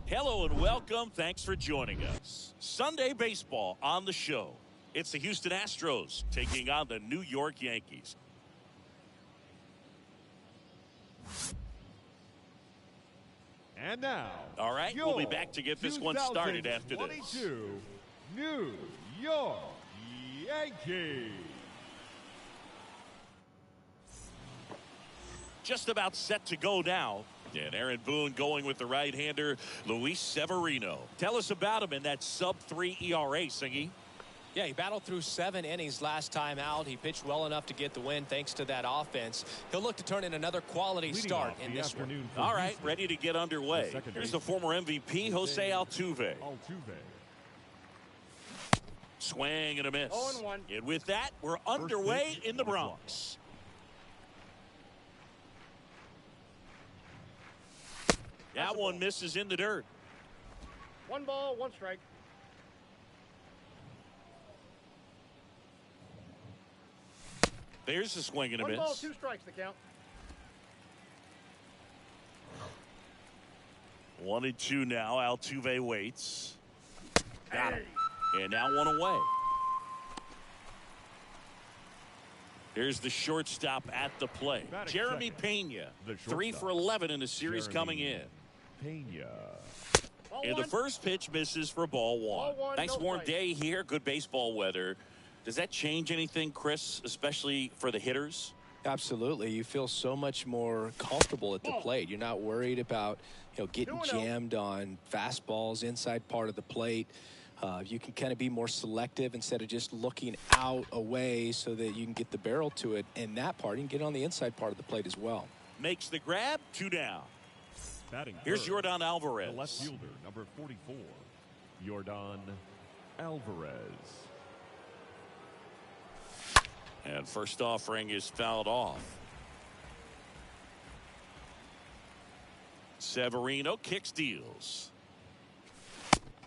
Hello and welcome. Thanks for joining us. Sunday baseball on the show. It's the Houston Astros taking on the New York Yankees. And now, all right, we'll be back to get this one started after this. New York Yankees. Just about set to go now. And Aaron Boone going with the right-hander, Luis Severino. Tell us about him in that sub-3 ERA, Singy. Yeah, he battled through 7 innings last time out. He pitched well enough to get the win thanks to that offense. He'll look to turn in another quality start in this one. All right, ready to get underway. Here's the former MVP, Jose Altuve. Swing and a miss. 0-1. And with that, we're underway in the Bronx. That one misses in the dirt. 1 ball, 1 strike. There's a swing and a miss. 1 ball, 2 strikes to count. 1-2 now. Altuve waits. Got him. And now 1 away. Here's the shortstop at the plate. Jeremy Pena. 3 for 11 in the series coming in. And the first pitch misses for ball 1. Nice warm day here. Good baseball weather. Does that change anything, Chris, especially for the hitters? Absolutely. You feel so much more comfortable at the plate. You're not worried about, getting jammed on fastballs inside part of the plate. You can kind of be more selective instead of just looking out away so that you can get the barrel to it. And that part, you can get on the inside part of the plate as well. Makes the grab. 2 down. Here's Yordan Alvarez. The left fielder, number 44, Yordan Alvarez. And first offering is fouled off. Severino kicks, deals.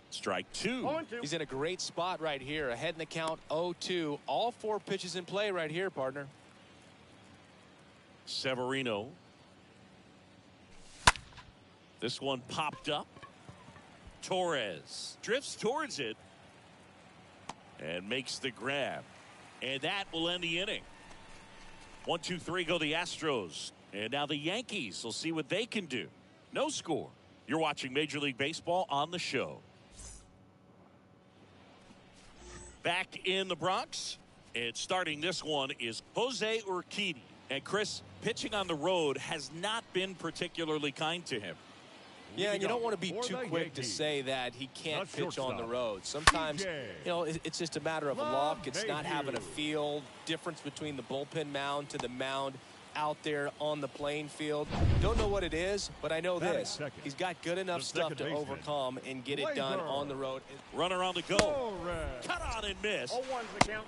Strike 2. He's in a great spot right here. Ahead in the count, 0-2. All 4 pitches in play right here, partner. Severino. This one popped up. Torres drifts towards it and makes the grab. And that will end the inning. 1, 2, 3 go the Astros. And now the Yankees will see what they can do. No score. You're watching Major League Baseball on the show. Back in the Bronx. And starting this one is Jose Urquidy. And Chris, pitching on the road has not been particularly kind to him. Yeah, and you don't want to be too quick to say that he can't pitch on the road. Sometimes, it's just a matter of luck. It's not having a feel. Difference between the bullpen mound to the mound out there on the playing field. Don't know what it is, but I know this. He's got good enough stuff to overcome and get it done on the road. Runner on the go. Cut on and miss. 0-1's the count.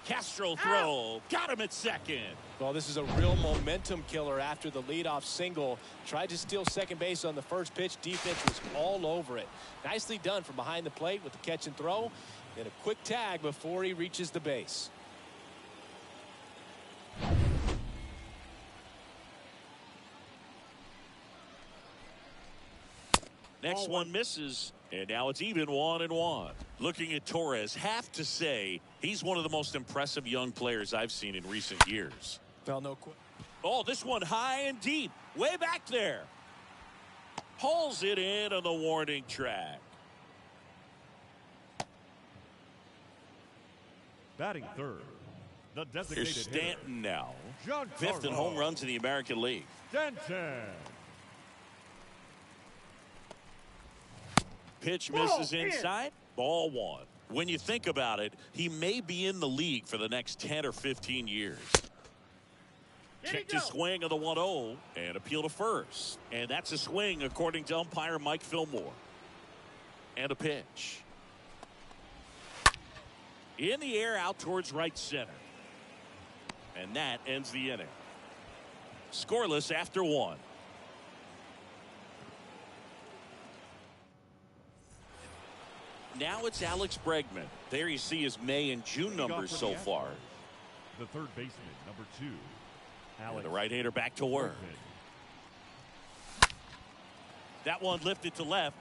Castro throw. Got him at second. Well, this is a real momentum killer after the leadoff single. Tried to steal second base on the first pitch. Defense was all over it. Nicely done from behind the plate with the catch and throw. And a quick tag before he reaches the base. Next one misses. And now it's even 1-1. Looking at Torres, have to say he's one of the most impressive young players I've seen in recent years. Well, no question. Oh, this one high and deep. Way back there. Pulls it in on the warning track. Batting third, the designated Here's Stanton now. Giancarlo 5th in home runs in the American League. Stanton. Pitch misses inside. Ball 1. When you think about it, he may be in the league for the next 10 or 15 years. Check to swing of the 1-0 and appeal to first. And that's a swing according to umpire Mike Fillmore. And a pitch. In the air out towards right center. And that ends the inning. Scoreless after 1. Now it's Alex Bregman. There you see his May and June numbers so far. The third baseman, number 2. And the right-hander back to work. That one lifted to left.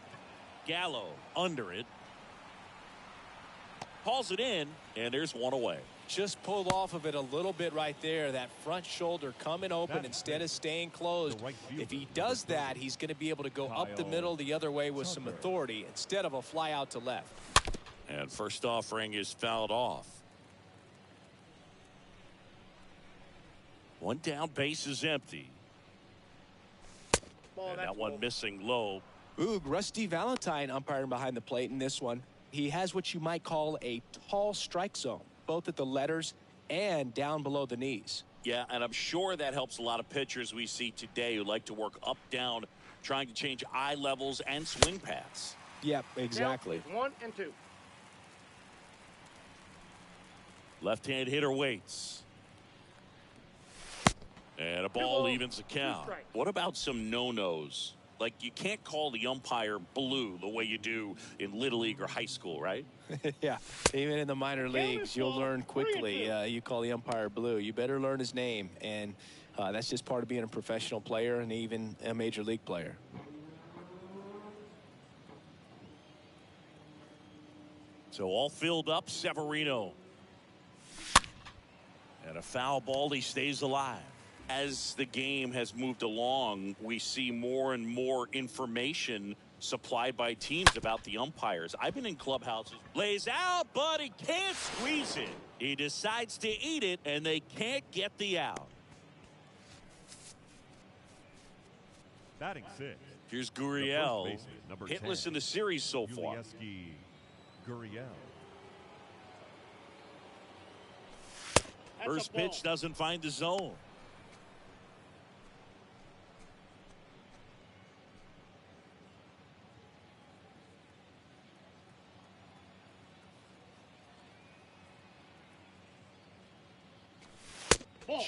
Gallo under it. Hauls it in, and there's one away. Just pulled off of it a little bit right there. That front shoulder coming open instead of staying closed. If he does that, he's going to be able to go up the middle the other way with some authority instead of a fly out to left. And first offering is fouled off. One down, base is empty. And that one missing low. Ooh, Rusty Valentine umpiring behind the plate in this one. He has what you might call a tall strike zone, both at the letters and down below the knees. Yeah, and I'm sure that helps a lot of pitchers we see today who like to work up, down, trying to change eye levels and swing paths. Yep, exactly. 1 and 2. Left-hand hitter waits. And a ball evens the count. What about some no-nos? Like, you can't call the umpire blue the way you do in Little League or high school, right? Yeah, even in the minor leagues, you'll learn quickly. You call the umpire blue. You better learn his name, and that's just part of being a professional player and even a major league player. So all filled up, Severino. And a foul ball, he stays alive. As the game has moved along, we see more and more information supplied by teams about the umpires. I've been in clubhouses. Lays out, but he can't squeeze it. He decides to eat it, and they can't get the out. Batting 6. Here's Gurriel, hitless in the series so far. Gurriel. First pitch doesn't find the zone.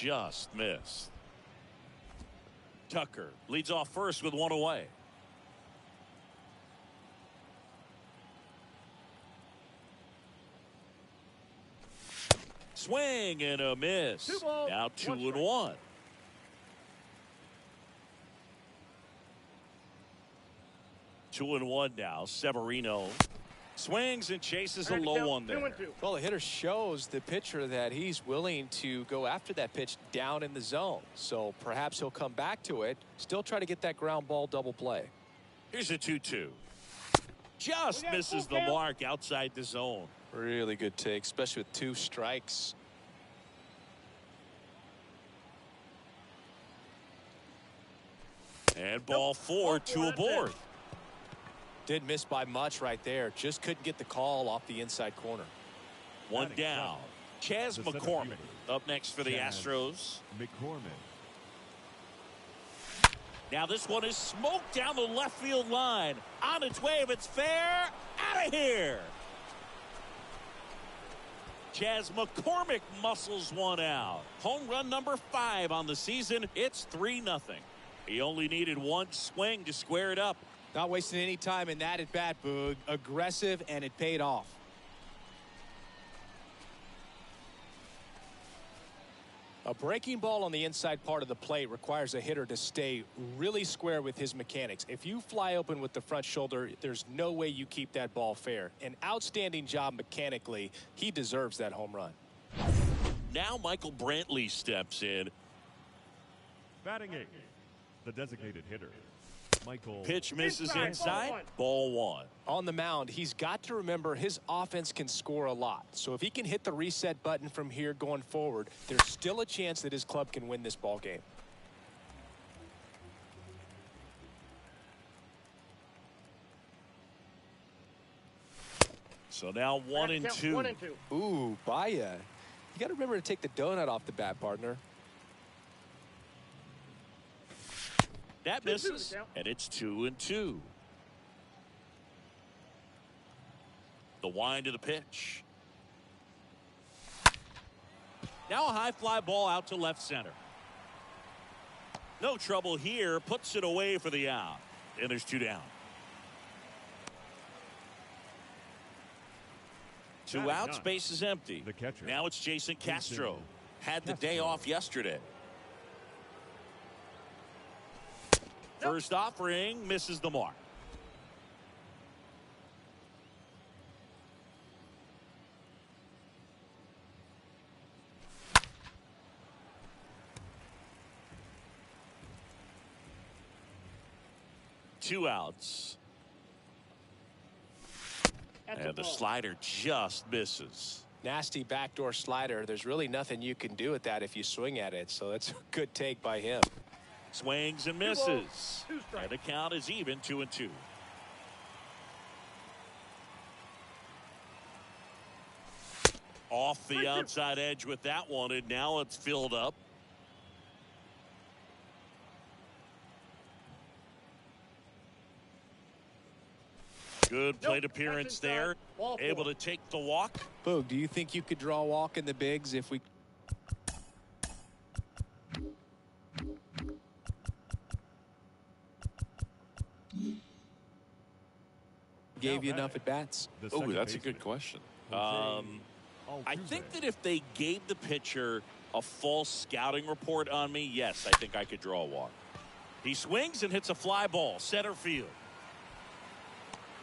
Just missed. Tucker leads off first with one away. Swing and a miss. Now 2-1. Two and one now. Severino swings and chases a low one there. Well, the hitter shows the pitcher that he's willing to go after that pitch down in the zone. So perhaps he'll come back to it. Still try to get that ground ball double play. Here's a 2-2. Just misses the mark outside the zone. Really good take, especially with 2 strikes. And ball 4, 2 aboard. Didn't miss by much right there. Just couldn't get the call off the inside corner. One down. Chas McCormick up next for the Astros. Now this one is smoked down the left field line. On its way, if it's fair, out of here. Chas McCormick muscles one out. Home run number 5 on the season. It's 3-0. He only needed one swing to square it up. Not wasting any time in that at bat, Boog. Aggressive, and it paid off. A breaking ball on the inside part of the plate requires a hitter to stay really square with his mechanics. If you fly open with the front shoulder, there's no way you keep that ball fair. An outstanding job mechanically. He deserves that home run. Now Michael Brantley steps in. Batting 8. The designated hitter. Michael. Pitch misses inside. Ball 1. On the mound, he's got to remember his offense can score a lot. So if he can hit the reset button from here going forward, there's still a chance that his club can win this ball game. So now 1 and 2. Ooh, Baya. You got to remember to take the donut off the bat, partner. That misses, and it's 2 and 2. The wind to the pitch. Now a high fly ball out to left center. No trouble here. Puts it away for the out. And there's 2 down. 2 outs, base is empty. Now it's Jason Castro. Had the day off yesterday. First offering misses the mark. 2 outs. That's And the slider just misses. Nasty backdoor slider. There's really nothing you can do with that if you swing at it. So that's a good take by him. Swings and 2 balls, misses. 2 strikes. And the count is even, 2-2. Off the outside edge with that one, and now it's filled up. Good plate appearance there. Able to take the walk. Boog, do you think you could draw a walk in the bigs if we gave you enough at bats? Oh, that's a good question. I think that if they gave the pitcher a false scouting report on me, yes, I think I could draw a walk. He swings and hits a fly ball, center field.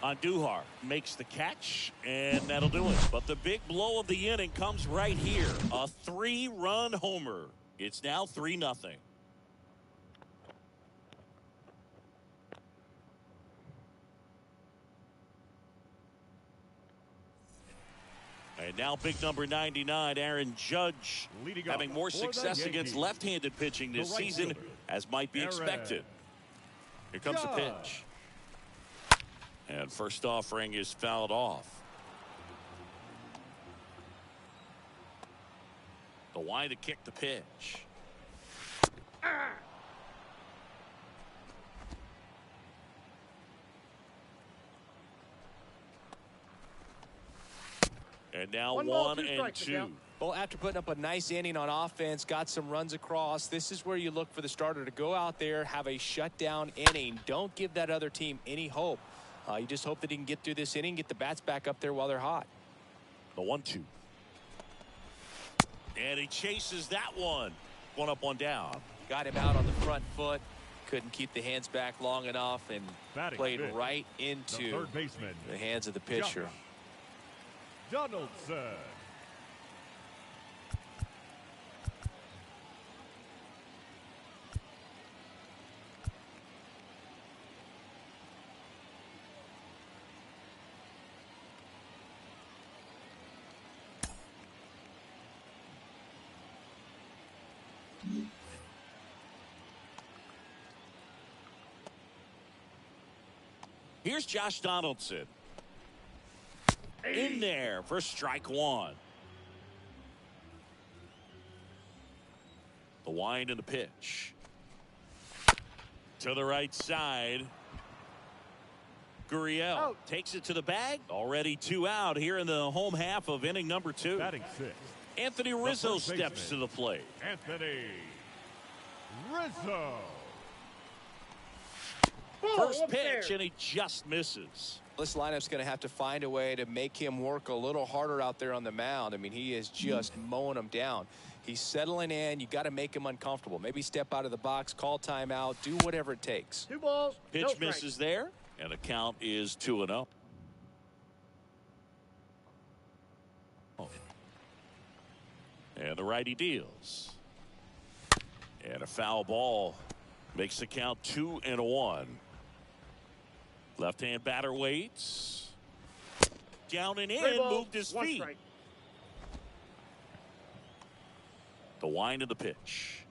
Andujar makes the catch, and that'll do it. But the big blow of the inning comes right here. A 3-run homer. It's now 3-0. And now big number 99, Aaron Judge, having more success against left-handed pitching this season, as might be expected. Here comes the pitch. And first offering is fouled off. The wide to kick the pitch. And now 1 and 2. Well, after putting up a nice inning on offense, got some runs across, this is where you look for the starter to go out there, have a shutdown inning. Don't give that other team any hope. You just hope that he can get through this inning, get the bats back up there while they're hot. The 1-2. And he chases that one. 1 up, 1 down. Got him out on the front foot. Couldn't keep the hands back long enough and played right into the hands of the pitcher. Donaldson. Here's Josh Donaldson. In there for strike 1. The wind and the pitch. To the right side. Gurriel takes it to the bag. Already 2 out here in the home half of inning number 2. Batting 6. Anthony Rizzo steps to the plate. Anthony Rizzo. First pitch, and he just misses. This lineup's going to have to find a way to make him work a little harder out there on the mound. I mean, he is just mowing them down. He's settling in. You got to make him uncomfortable. Maybe step out of the box, call timeout, do whatever it takes. 2 balls. Pitch misses there, and the count is 2-0. And the righty deals. And a foul ball makes the count 2-1. Left-hand batter waits. Down and in, moved his feet. Strike. The wind of the pitch.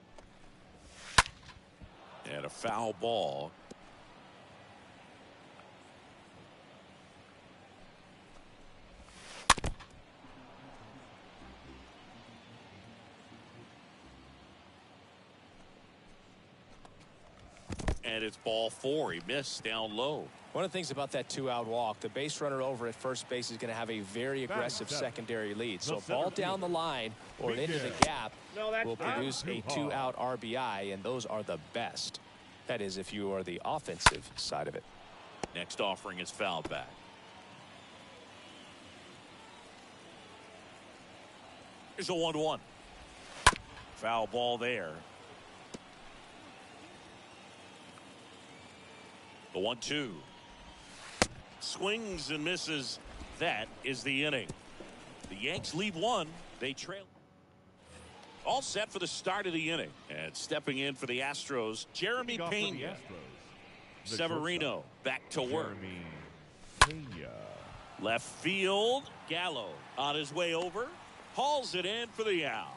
And a foul ball. And it's ball 4. He missed down low. One of the things about that 2-out walk, the base runner over at first base is going to have a very aggressive secondary lead. So a ball down the line or into the gap will produce a 2-out RBI, and those are the best. That is, if you are the offensive side of it. Next offering is fouled back. Here's a 1-1. Foul ball there. The 1-2. Swings and misses. That is the inning. The Yanks leave 1. They trail. All set for the start of the inning. And stepping in for the Astros, Jeremy Pena. Severino back to work. Pena. Left field. Gallo on his way over. Hauls it in for the out.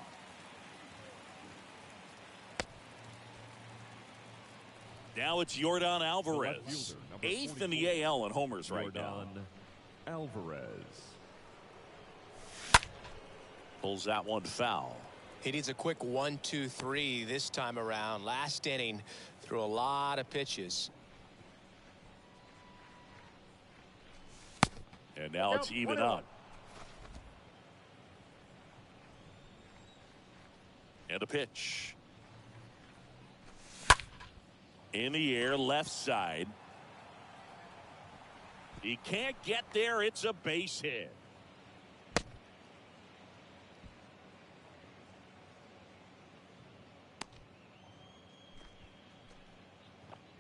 Now it's Yordan Alvarez. 8th in the AL in homers right now. Alvarez. Pulls that one foul. He needs a quick 1-2-3 this time around. Last inning, threw a lot of pitches. And now it's even up. And a pitch. In the air, left side. He can't get there. It's a base hit.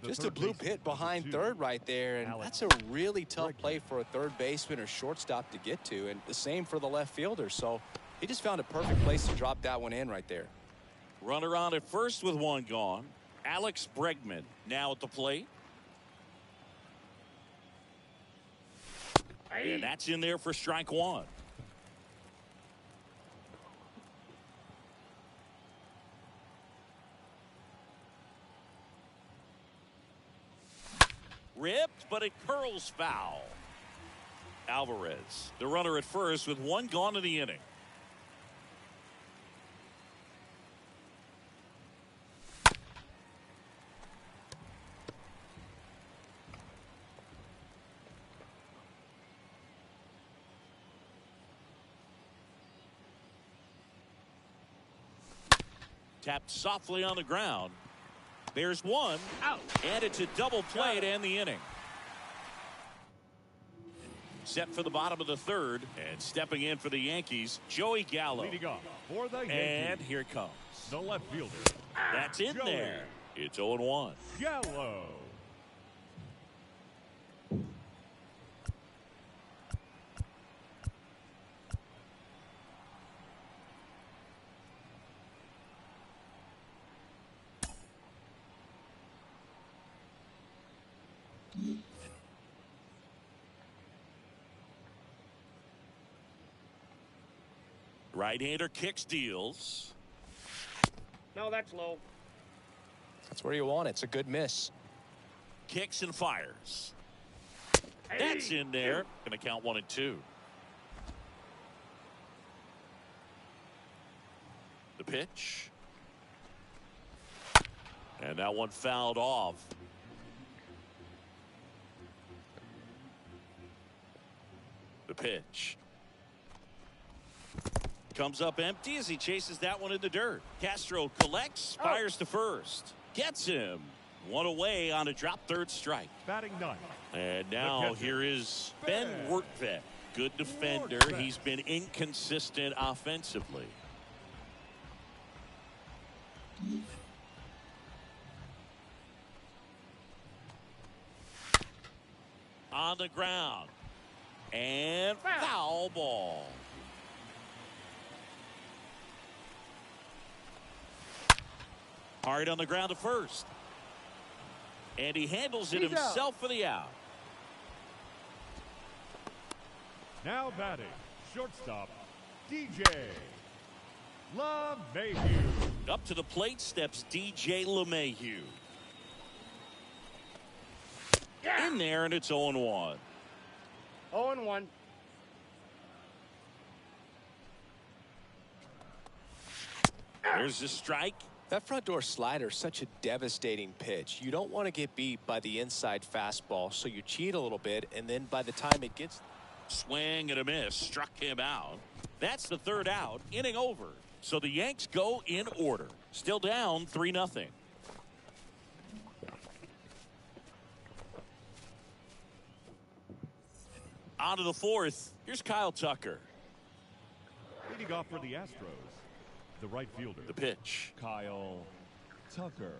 Just a bloop hit behind third right there, and that's a really tough play for a third baseman or shortstop to get to, and the same for the left fielder. So he just found a perfect place to drop that one in right there. Runner on at first with one gone. Alex Bregman now at the plate. And that's in there for strike one. Ripped, but it curls foul. Alvarez, the runner at first with one gone in the inning. Tapped softly on the ground. There's one out, and it's a double play to end the inning. Set for the bottom of the third, and stepping in for the Yankees, Joey Gallo. Leading off for the Yankees. And here it comes. The left fielder. That's in Joey there. It's 0-1. Gallo. Right-hander kicks, deals. No, that's low. That's where you want it. It's a good miss. Kicks and fires. That's in there. Going to count 1 and 2. The pitch. And that one fouled off. The pitch. Comes up empty as he chases that one in the dirt. Castro collects, fires to first. Gets him. One away on a drop third strike. Batting ninth. And now here is Ben Wertvedt. Good defender. He's been inconsistent offensively. On the ground. And foul ball. Hard on the ground to first. And he handles it himself for the out. Now batting, shortstop, DJ LeMahieu. Up to the plate steps DJ LeMahieu. In there, and it's 0-1. 0-1. There's the strike. That front door slider is such a devastating pitch. You don't want to get beat by the inside fastball, so you cheat a little bit, and then by the time it gets... Swing and a miss. Struck him out. That's the third out. Inning over. So the Yanks go in order. Still down 3-0. On to the fourth. Here's Kyle Tucker. Leading off for the Astros, the right fielder. The pitch. Kyle Tucker.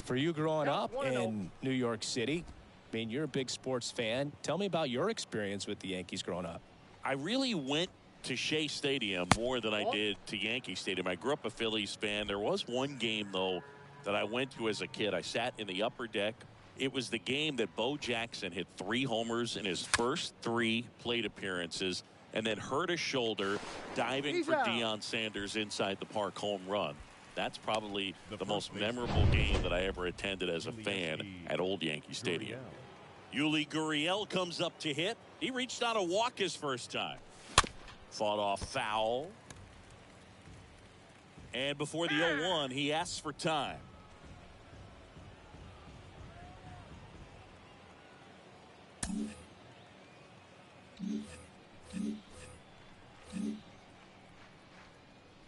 For you growing up in New York City, I mean, you're a big sports fan. Tell me about your experience with the Yankees growing up. I really went to Shea Stadium more than I did to Yankee Stadium. I grew up a Phillies fan. There was one game, though, that I went to as a kid. I sat in the upper deck It was the game that Bo Jackson hit 3 homers in his first 3 plate appearances and then hurt his shoulder diving for Deion Sanders inside the park home run. That's probably the most memorable game that I ever attended as a fan at Old Yankee Stadium. Yuli Gurriel comes up to hit. He reached on a walk his first time. Fought off foul. And before the 0-1, he asks for time.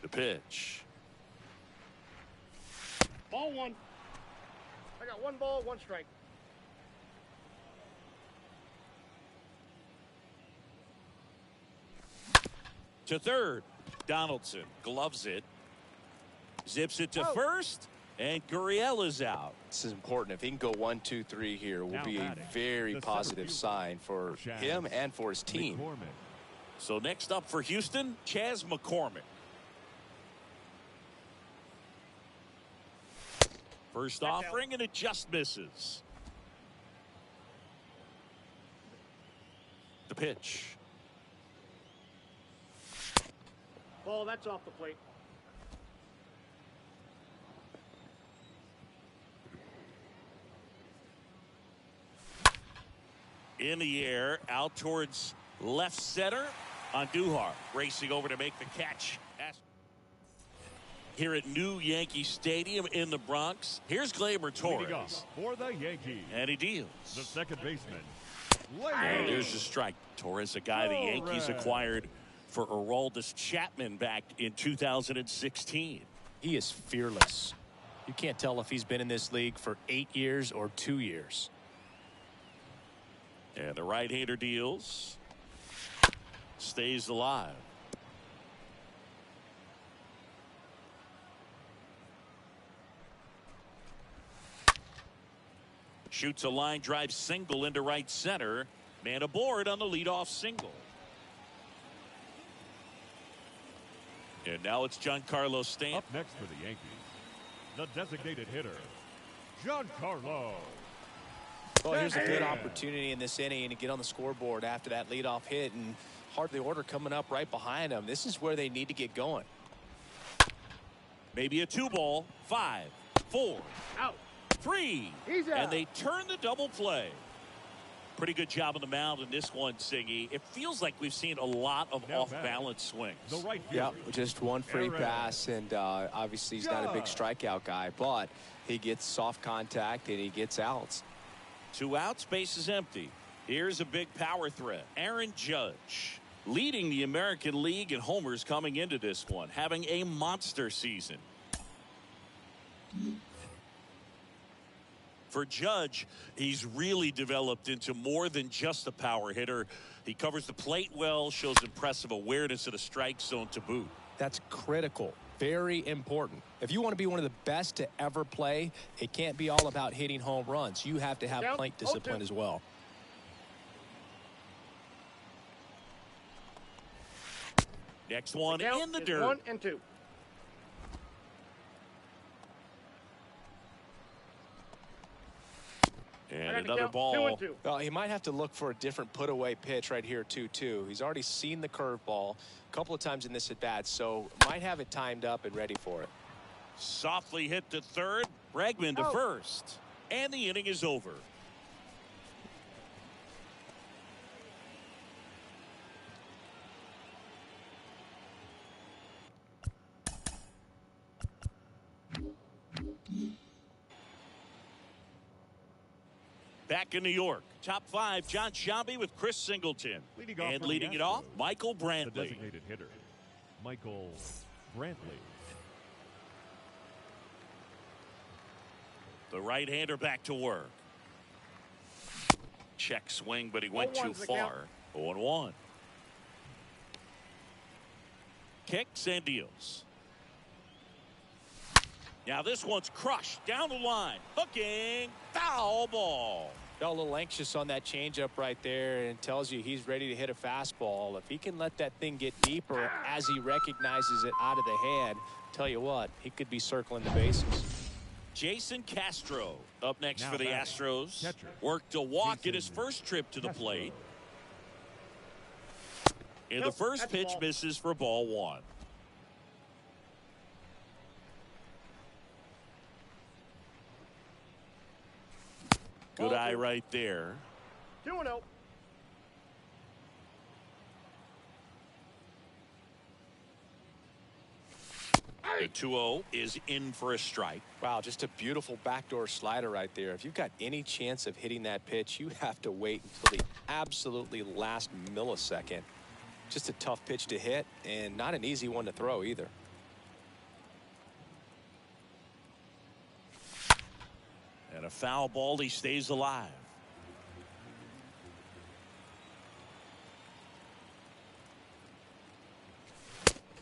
The pitch. Ball 1. I got 1 ball, 1 strike. To third. Donaldson gloves it. Zips it to first. And Gurriel is out. This is important. If he can go 1, 2, 3 here, will be a very positive sign for him and for his team. So next up for Houston, Chas McCormick. First offering, and it just misses. The pitch. Ball, that's off the plate. In the air, out towards left center on Duhar. Racing over to make the catch. Here at New Yankee Stadium in the Bronx, here's Gleyber Torres. For the Yankees. And he deals. The second baseman. And there's the strike. Torres, a guy the Yankees acquired for Aroldis Chapman back in 2016. He is fearless. You can't tell if he's been in this league for 8 years or 2 years. And the right-hander deals. Stays alive. Shoots a line drive single into right center. Man aboard on the leadoff single. And now it's Giancarlo Stanton. Up next for the Yankees, the designated hitter, Giancarlo. Well, here's a good opportunity in this inning to get on the scoreboard after that leadoff hit, and hard the order coming up right behind them. This is where they need to get going. Maybe a 2-ball. 5, 4, Out. 3. He's out. And they turn the double play. Pretty good job on the mound in this one, Siggy. It feels like we've seen a lot of off-balance swings. The right Yeah, just one free pass, and obviously he's not a big strikeout guy, but he gets soft contact and he gets outs. 2 outs, base is empty. Here's a big power threat. Aaron Judge leading the American League in homers coming into this one, having a monster season. For Judge, he's really developed into more than just a power hitter. He covers the plate well, shows impressive awareness of the strike zone to boot. That's critical. Very important. If you want to be one of the best to ever play, it can't be all about hitting home runs. You have to have plate discipline as well. Next one in the dirt. 1 and 2. And another ball. 2 and 2. Well, he might have to look for a different put-away pitch right here, 2-2. He's already seen the curveball a couple of times in this at-bat, so might have it timed up and ready for it. Softly hit to third. Bregman to first. And the inning is over. Back in New York, top 5, John Sciambi with Chris Singleton. And leading it off, Michael Brantley. The designated hitter, Michael Brantley. The right-hander back to work. Check swing, but he went too far. 0-1. Kicks and deals. Now this one's crushed down the line. Hooking. Foul ball. Got a little anxious on that changeup right there, and tells you he's ready to hit a fastball. If he can let that thing get deeper as he recognizes it out of the hand, tell you what, he could be circling the bases. Jason Castro up next Now for the batting, Astros. catcher, Worked a walk in his Jason first trip to the Castro. plate. And the Nope, first that's pitch ball. misses for ball one. Good Ball eye two. right there. 2-0. Oh. The 2-0 is in for a strike. Wow, just a beautiful backdoor slider right there. If you've got any chance of hitting that pitch, you have to wait until the absolutely last millisecond. Just a tough pitch to hit and not an easy one to throw either. And a foul ball, he stays alive.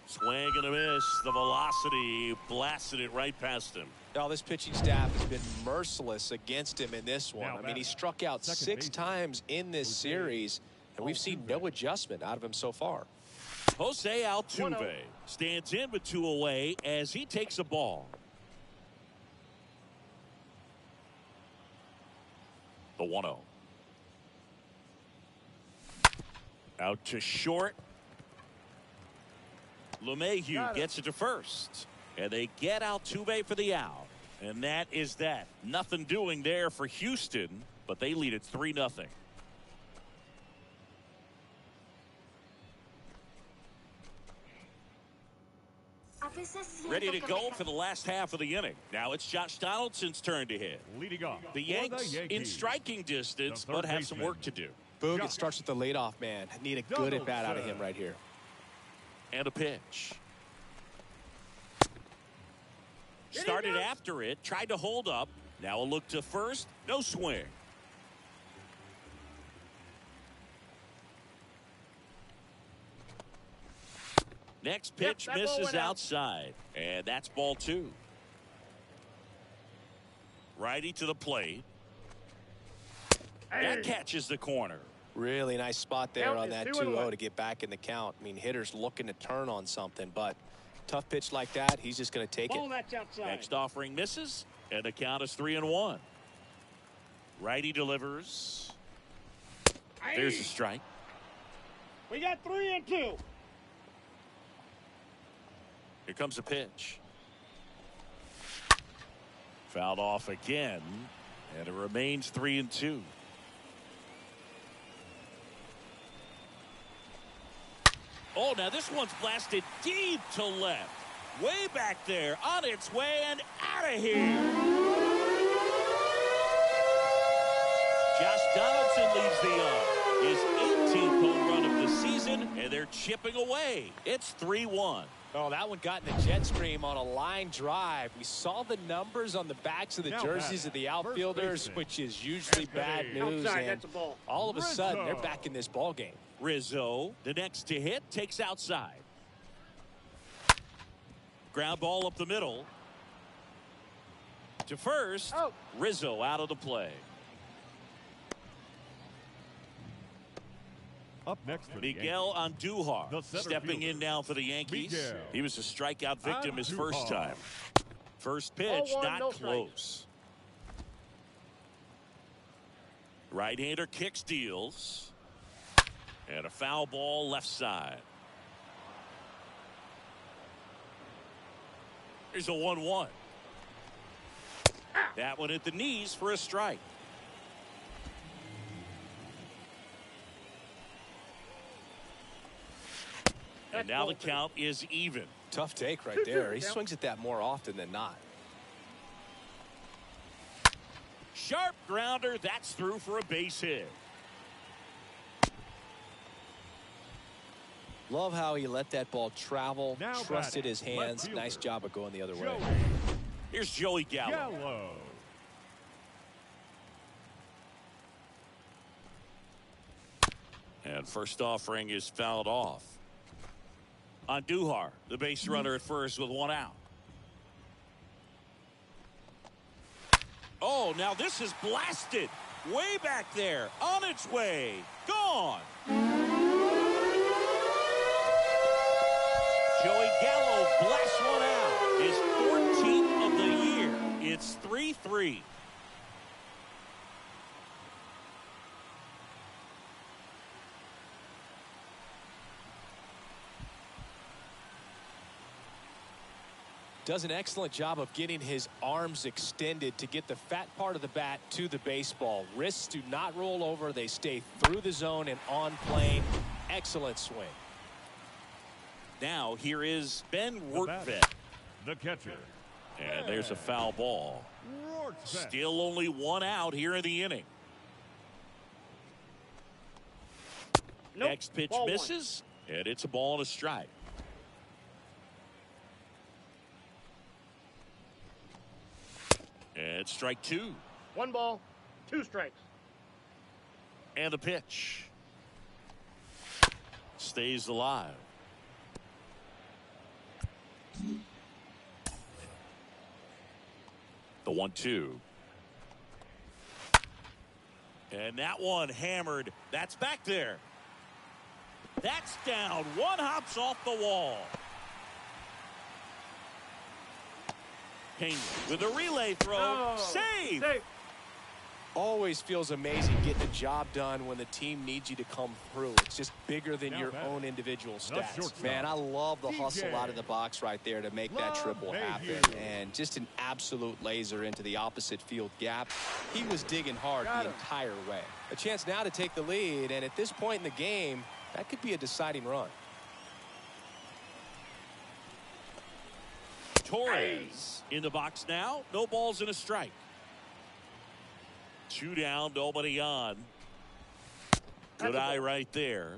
Swing and a miss. The velocity blasted it right past him. Now, this pitching staff has been merciless against him in this one. Now I mean, he batting, struck out second 6 baseman, times in this series, and we've seen no adjustment out of him so far. Jose Altuve 1-0. stands in with 2 away as he takes a ball. The 1-0. Out to short. LeMahieu gets it to first. And they get Altuve for the out. And that is that. Nothing doing there for Houston, but they lead it 3-0. Ready to go for the last half of the inning. Now it's Josh Donaldson's turn to hit. Leading off The for Yanks in Yankees, striking distance, the but third have some baseman. work to do. Boog, it starts with the leadoff man. Need a good at bat out of him right here. And a pitch. Started after it, tried to hold up. Now a look to first, no swing. Next pitch that ball misses went out. outside, and that's ball 2. Righty to the plate. That catches the corner. Really nice spot there Count on is that 2-1. 2-0 to get back in the count. I mean, hitters looking to turn on something, but tough pitch like that, he's just going to take it. That's outside. Next offering misses, and the count is 3-1. Righty delivers. There's a strike. We got 3-2. Here comes a pitch. Fouled off again, and it remains 3-2. Oh, now this one's blasted deep to left. Way back there, on its way and out of here. Josh Donaldson leads his 18th home run of the season, and they're chipping away. It's 3-1. Oh, that one got in the jet stream on a line drive. We saw the numbers on the backs of the Now jerseys of the outfielders, baseman. which is usually bad news. Outside, And that's a ball. all of a sudden, they're Rizzo. back in this ball game. Rizzo, the next to hit, takes outside. Ground ball up the middle. To first, Out. Rizzo out of the play. Up next for the Miguel Andujar The center stepping in fielder, now for the Yankees. Miguel He was a strikeout victim his first Andujar. time. First pitch, 0-1, not no strikes. close. Right-hander kick steals. And a foul ball left side. Here's a 1-1. That one at the knees for a strike. And now the count is even. Tough take right 2-2, there. He count. swings at that more often than not. Sharp grounder. That's through for a base hit. Love how he let that ball travel, Now trusted batting, his left hands. fielder, Nice job of going the other way. Joey Here's Joey Gallo. Gallo. And first offering is fouled off. Andujar, the base runner at first with one out. Oh, now this is blasted. Way back there. On its way. Gone. Joey Gallo blasts one out. His 14th of the year. It's 3 3. Does an excellent job of getting his arms extended to get the fat part of the bat to the baseball. Wrists do not roll over. They stay through the zone and on plane. Excellent swing. Now here is Ben Rortvedt, the catcher. And there's a foul ball. Still only 1 out here in the inning. Nope. Next pitch Ball misses, and it's a ball and a strike. And strike 2. 1 ball, 2 strikes. And the pitch. Stays alive. The 1-2. And that one hammered. That's back there. That's down. 1 hops off the wall. Pena with a relay throw. Oh, Save. Always feels amazing getting the job done when the team needs you to come through. It's just bigger than your own individual stats. Man, I love the hustle out of the box right there to make that triple happen. And just an absolute laser into the opposite field gap. He was digging hard the entire way. A chance now to take the lead, and at this point in the game, that could be a deciding run. Torres in the box now. No balls and a strike. 2 down, nobody on. Good eye right there.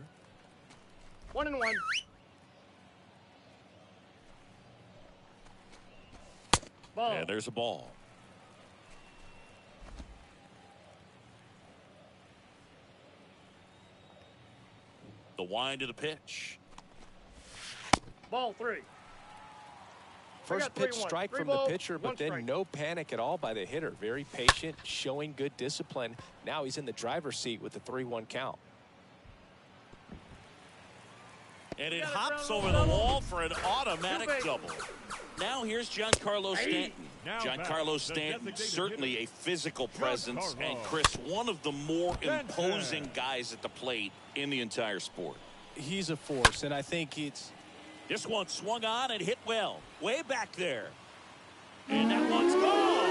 1-1. Ball. And there's a ball. The wind of the pitch. Ball 3. First pitch strike from the pitcher, but then no panic at all by the hitter. Very patient, showing good discipline. Now he's in the driver's seat with the 3-1 count. And it hops over the wall for an automatic double. Now here's Giancarlo Stanton. Giancarlo Stanton, certainly a physical presence, and Chris, one of the more imposing guys at the plate in the entire sport. He's a force, and I think it's... This one swung on and hit well. Way back there. And that one's gone.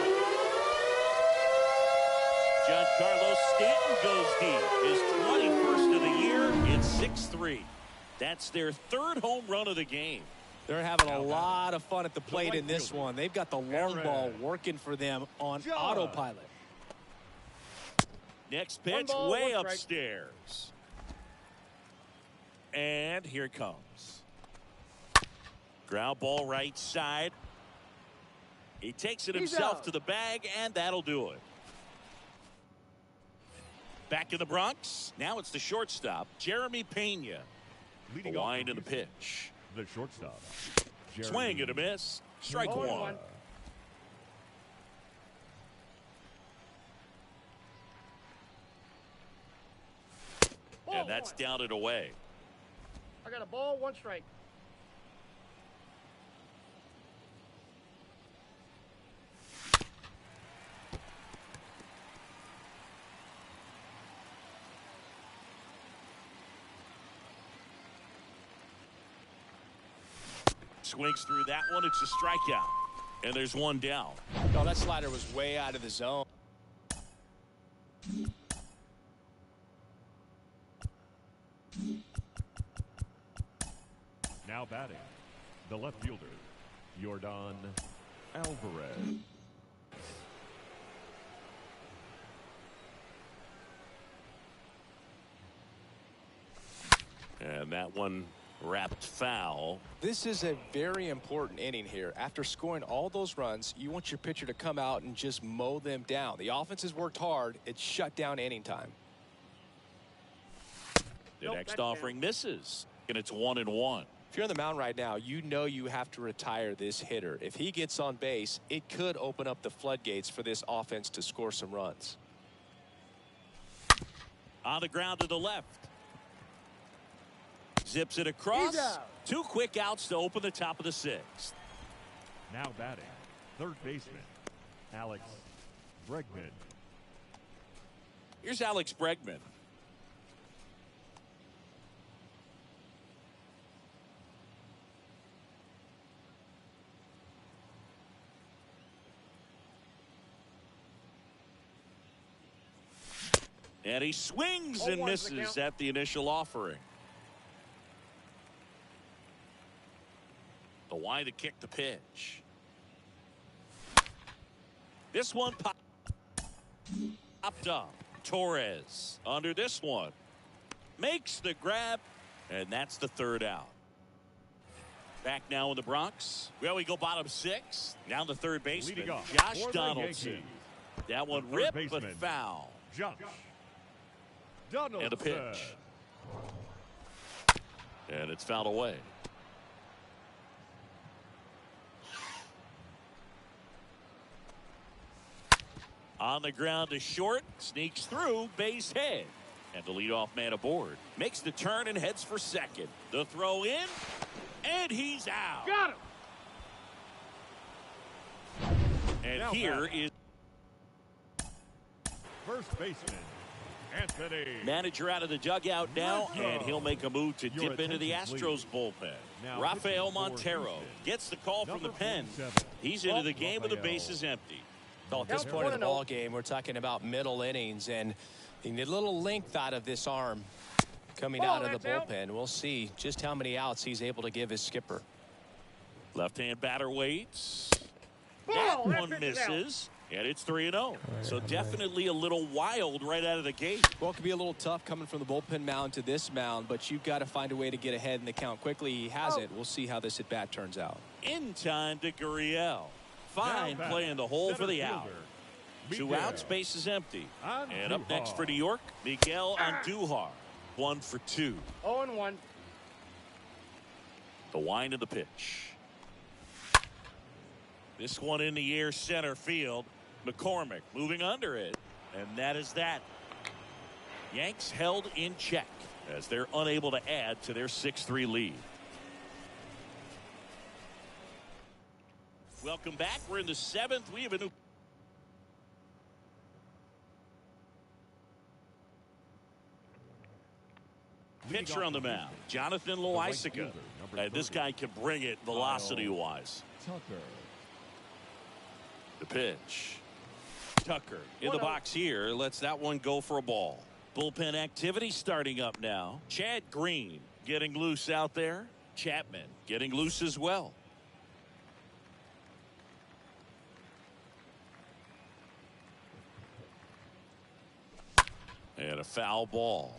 Giancarlo Stanton goes deep. His 21st of the year. It's 6-3. That's their 3rd home run of the game. They're having a lot of fun at the plate in this one. They've got the long ball working for them on autopilot. Next pitch, way upstairs. And here it comes. Ground ball right side. He takes it himself to the bag, and that'll do it. Back in the Bronx. Now it's the shortstop, Jeremy Pena. The wind of the pitch. The shortstop. Swing and a miss. Strike 1. And that's down and away. I got a ball, 1 strike. Swings through that one. It's a strikeout. And there's 1 down. No, that slider was way out of the zone. Now batting, the left fielder, Yordan Alvarez. And that one wrapped foul. This is a very important inning here. After scoring all those runs, you want your pitcher to come out and just mow them down. The offense has worked hard. It's shut down inning time. The next offering misses, and it's 1-1. If you're on the mound right now, you know you have to retire this hitter. If he gets on base, it could open up the floodgates for this offense to score some runs. On the ground to the left. Zips it across. 2 quick outs to open the top of the 6th. Now batting, third baseman, Alex Bregman. Here's Alex Bregman. And he swings and misses at the initial offering. The wide to kick the pitch. This one popped up. Torres under this one. Makes the grab. And that's the third out. Back now in the Bronx. Well, we go bottom six. Now the third baseman, Josh Donaldson. That one ripped but foul. Josh Donaldson. And a pitch. And it's fouled away. On the ground to short. Sneaks through. Base hit. And the leadoff man aboard. Makes the turn and heads for second. The throw in. And he's out. Got him. And now here is first baseman Anthony. manager out of the dugout now, and he'll make a move to dip into the Astros bullpen. Now Rafael Montero gets the call from the pen. He's into the game with the bases empty. Well, at this point of the ball game, we're talking about middle innings, and you need a little length out of this arm coming out of the bullpen. We'll see just how many outs he's able to give his skipper. Left-hand batter waits. That one misses. And it's 3-0. So definitely a little wild right out of the gate. Well, it could be a little tough coming from the bullpen mound to this mound, but you've got to find a way to get ahead in the count quickly. He has it. We'll see how this at-bat turns out. In time to Gurriel. Fine play in the hole for the out. 2 outs, base is empty. And up next for New York, Miguel Andujar. 1 for 2. 0-1. The wind of the pitch. This one in the air center field. McCormick moving under it. And that is that. Yanks held in check as they're unable to add to their 6-3 lead. Welcome back. We're in the 7th. We have a new pitcher on the mound, Jonathan Loaisiga. And this guy can bring it velocity-wise. Tucker. The pitch. Tucker in the box here. Lets that one go for a ball. Bullpen activity starting up now. Chad Green getting loose out there. Chapman getting loose as well. And a foul ball.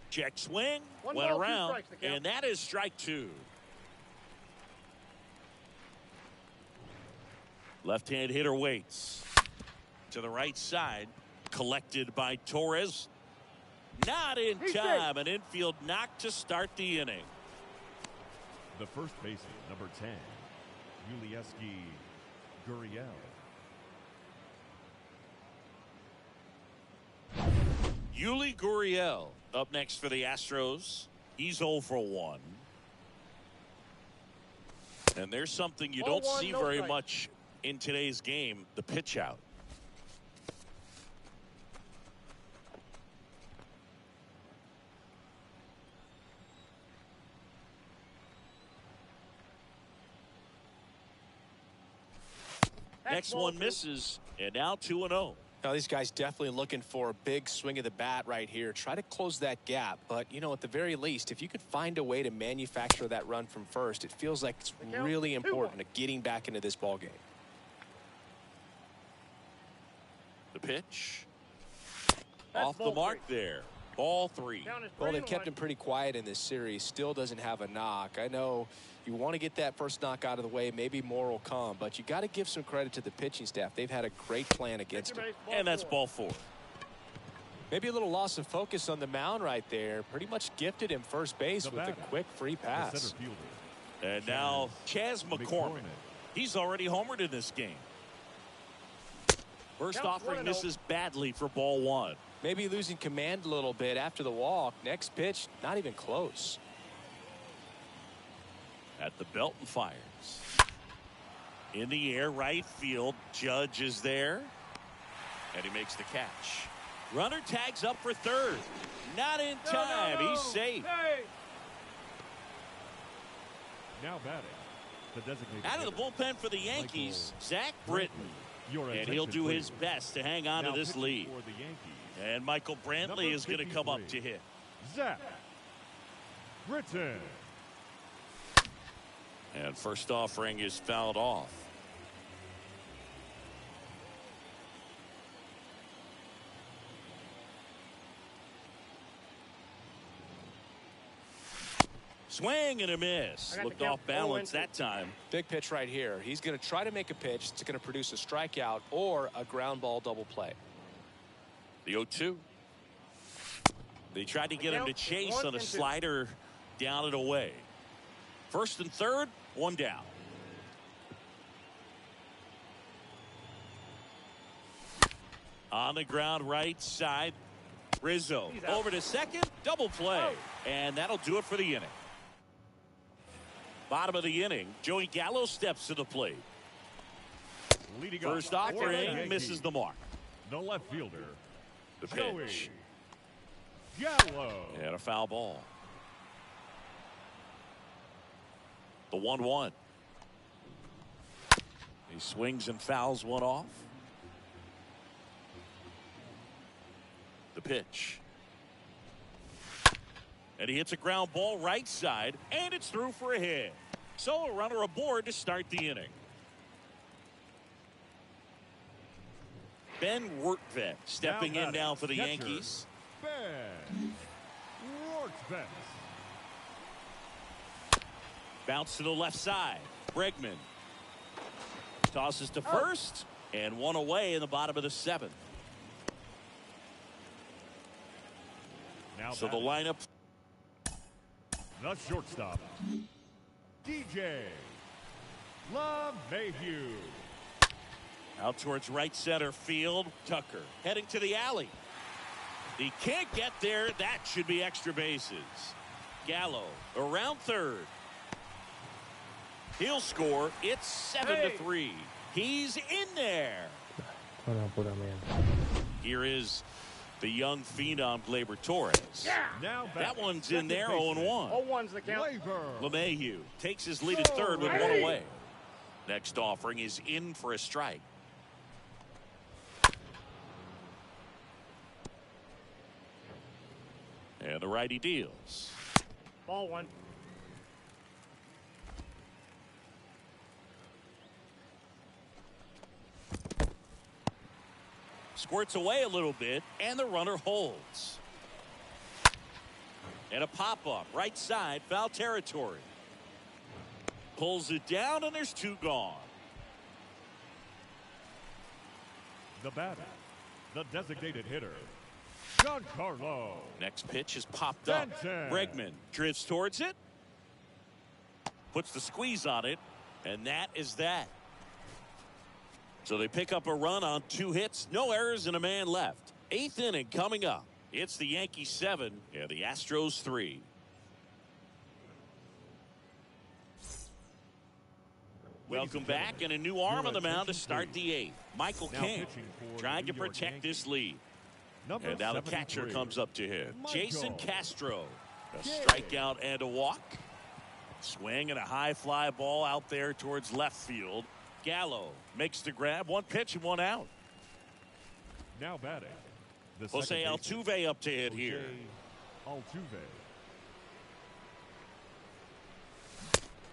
Check swing, went around, and that is strike 2. Left-hand hitter waits. To the right side, collected by Torres. Not in time, an infield knock to start the inning. The first baseman, number 10, Yulieski Gurriel. Yuli Gurriel up next for the Astros. He's 0 for 1. And there's something you don't see very much in today's game, the pitch out. Next one misses, and now 2-0. Now, these guys definitely looking for a big swing of the bat right here. Try to close that gap. But, you know, at the very least, if you could find a way to manufacture that run from first, it feels like it's really important to getting back into this ball game. The pitch. Off the mark there. Ball 3. Well, they've kept him pretty quiet in this series. Still doesn't have a knock. I know you want to get that first knock out of the way. Maybe more will come. But you got to give some credit to the pitching staff. They've had a great plan against him. And that's ball 4. Maybe a little loss of focus on the mound right there. Pretty much gifted him first base with a quick free pass. And now Chas McCormick. He's already homered in this game. First offering misses badly for ball 1. Maybe losing command a little bit after the walk. Next pitch, not even close. At the belt and fires. In the air, right field. Judge is there. And he makes the catch. Runner tags up for third. Not in time. He's safe. Hey. Now batting, the designated Out of the bullpen for the Yankees, Zach Britton. And he'll do his best to hang on to this lead. For the Yankees, And Michael Brantley is going to come up to hit. Zach Britton. And first offering is fouled off. Swing and a miss. Looked off balance that time. Big pitch right here. He's going to try to make a pitch that's going to produce a strikeout or a ground ball double play. The 0-2. They tried to get him to chase on a slider down and away. First and third, one down. On the ground right side, Rizzo over to second, double play. And that'll do it for the inning. Bottom of the inning, Joey Gallo steps to the plate. First offering misses the mark. The left fielder, The pitch. Gallo. And a foul ball. The 1-1. He swings and fouls one off. The pitch. And he hits a ground ball right side, and it's through for a hit. So a runner aboard to start the inning. Ben Wertvet stepping in now for the Yankees. Ben Wertvet. Bounce to the left side. Bregman tosses to first, and one away in the bottom of the seventh. Now So the lineup. The shortstop, DJ LeMahieu. Out towards right center field. Tucker heading to the alley. He can't get there. That should be extra bases. Gallo around third. He'll score. It's 7-3. He's in there. Here is the young phenom Gleyber Torres. Now That one's in there, 0-1. 0-1's the count. LeMahieu takes his lead at third with one away. Next offering is in for a strike. And the righty deals. Ball one. Squirts away a little bit, and the runner holds. And a pop-up, right side, foul territory. Pulls it down, and there's two gone. The batter, the designated hitter, Giancarlo. Next pitch is popped up. Bregman drifts towards it. Puts the squeeze on it, and that is that. So they pick up a run on 2 hits, no errors, and a man left. 8th inning coming up. It's the Yankees 7 and the Astros 3. Welcome back, and a new arm on the mound to start the 8th. Michael King trying to protect this lead. And now the catcher comes up to him. Jason Castro. A strikeout and a walk. Swing and a high fly ball out there towards left field. Gallo makes the grab. One pitch and one out. Now batting, the Jose Altuve up to hit here. Altuve.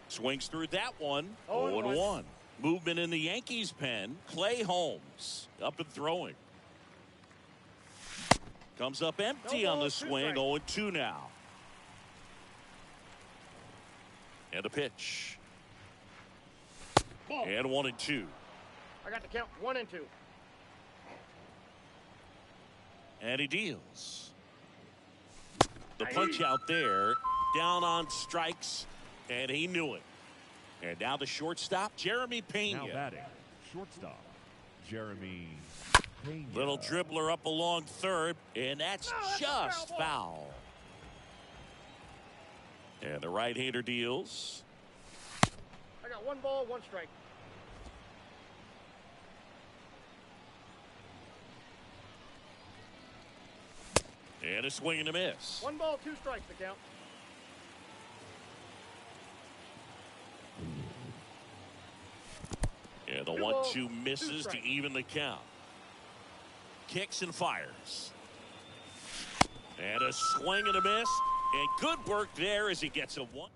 Swings through that one. 0-1. 0-1. Movement in the Yankees pen. Clay Holmes up and throwing. Comes up empty on the swing. 0-2 now. And a pitch. Ball. And 1-2. I got the count. 1 and 2. And he deals. The punch out there. Down on strikes. And he knew it. And now the shortstop, Jeremy Pena. Now batting, shortstop, Jeremy Little dribbler up along third, and that's just foul. And the right-hander deals. I got 1 ball, 1 strike. And a swing and a miss. 1 ball, 2 strikes to count. And the 1-2 misses to even the count. Kicks and fires. And a swing and a miss. And good work there as he gets a 1.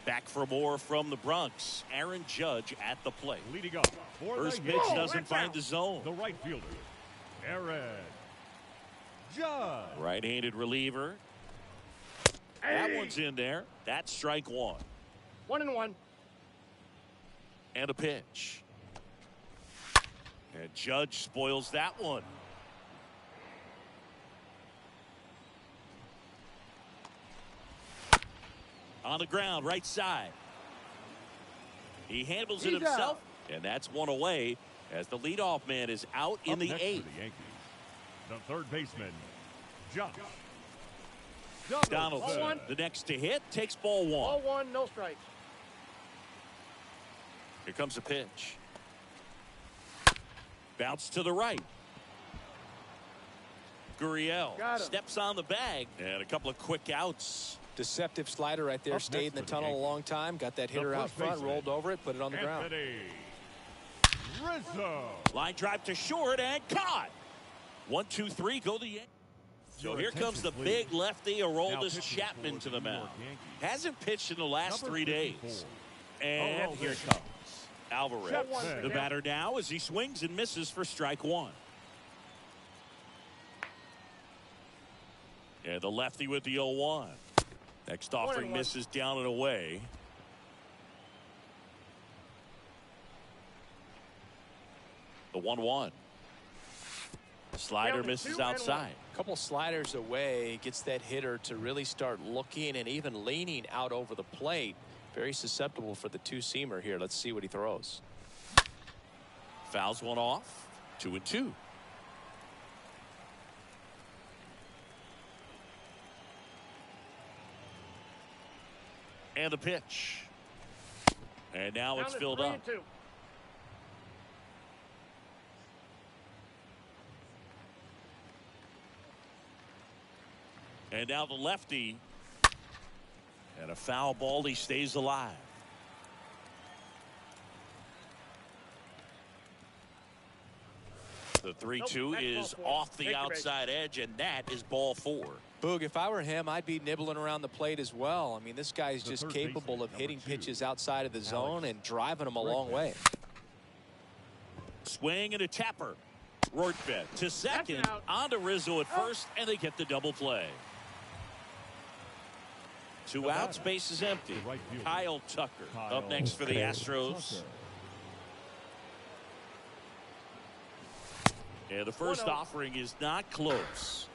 Back for more from the Bronx. Aaron Judge at the plate. Leading up. First pitch doesn't find the zone. The right fielder, Aaron Judge. Right-handed reliever. That one's in there. That's strike 1. 1-1. And a pitch. And Judge spoils that one. On the ground, right side. He handles it himself, and that's one away as the leadoff man is out in the 8th. The third baseman, Josh Donaldson, the next to hit, takes ball 1. Ball 1, no strikes. Here comes a pitch. Bounce to the right. Gurriel steps on the bag, and a couple of quick outs. Deceptive slider right there. Stayed in the tunnel a long time. Got that hitter out front, rolled over it, put it on the ground. Rizzo. Line drive to short and caught. 1, 2, 3, go the Yankees. So here comes the big lefty, Aroldis Chapman, to the mound. Hasn't pitched in the last 3 days. And here comes Alvarez. The batter now as he swings and misses for strike 1. And the lefty with the 0-1. Next offering misses down and away. The 1-1. Slider misses outside. A couple sliders away, gets that hitter to really start looking and even leaning out over the plate. Very susceptible for the 2-seamer here. Let's see what he throws. Fouls one off. 2-2. And the pitch. And now it's filled up. And now the lefty. And a foul ball. He stays alive. The 3-2 is off the outside edge, and that is ball 4. Boog, if I were him, I'd be nibbling around the plate as well. I mean, this guy's just capable of hitting pitches outside of the zone and driving them a long way. Swing and a tapper. Rortvedt to second, on to Rizzo at first, and they get the double play. 2 outs, base is empty. Kyle Tucker up next for the Astros. And the first offering is not close.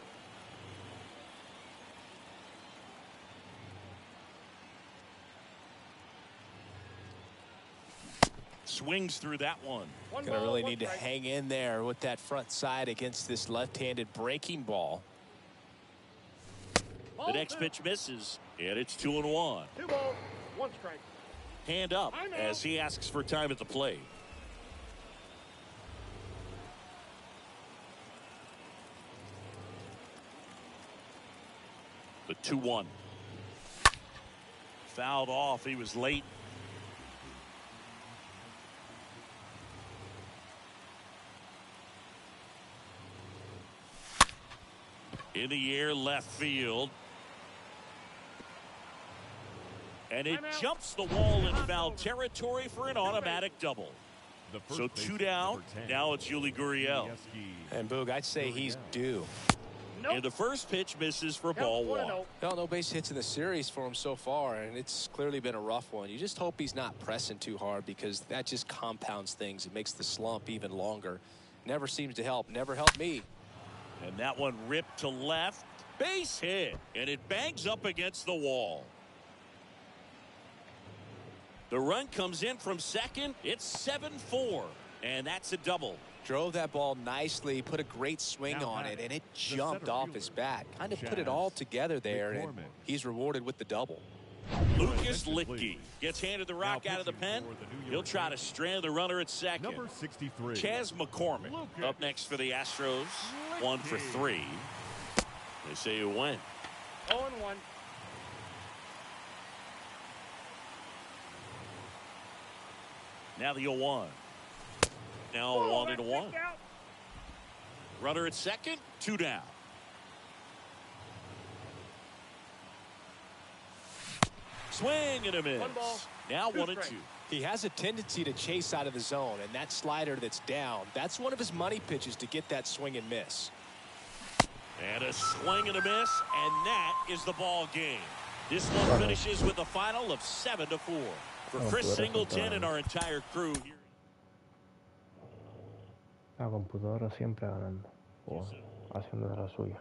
Swings through that one. Gonna really need to hang in there with that front side against this left-handed breaking ball. The next pitch misses, and it's 2-1. 2 balls, 1 strike. Hand up as he asks for time at the plate. The 2-1. Fouled off. He was late. In the air, left field. And it jumps the wall in foul territory for an automatic double. So 2 down. Now it's Yuli Gurriel. And Boog, I'd say he's due. And the first pitch misses for ball 1. No base hits in the series for him so far, and it's clearly been a rough one. You just hope he's not pressing too hard, because that just compounds things. It makes the slump even longer. Never seems to help. Never helped me. And that one ripped to left. Base hit. And it bangs up against the wall. The run comes in from second. It's 7-4. And that's a double. Drove that ball nicely, put a great swing on it, and it jumped off his bat. Kind of put it all together there, and he's rewarded with the double. Lucas Littke gets handed the rock out of the pen. He'll try to strand the runner at second. Number 63. Chas McCormick up next for the Astros. 1 for 3. They say a win. 0-1. Now the 0-1. Now 1-1. Runner at second, 2 down. Swing and a miss. 1 ball. Now 2 1-2. He has a tendency to chase out of the zone, and that slider that's down, that's one of his money pitches to get that swing and miss. And a swing and a miss, and that is the ball game. This one finishes with a final of 7-4. For Chris Singleton and our entire crew here. La computadora siempre ganando o haciendo de la suya.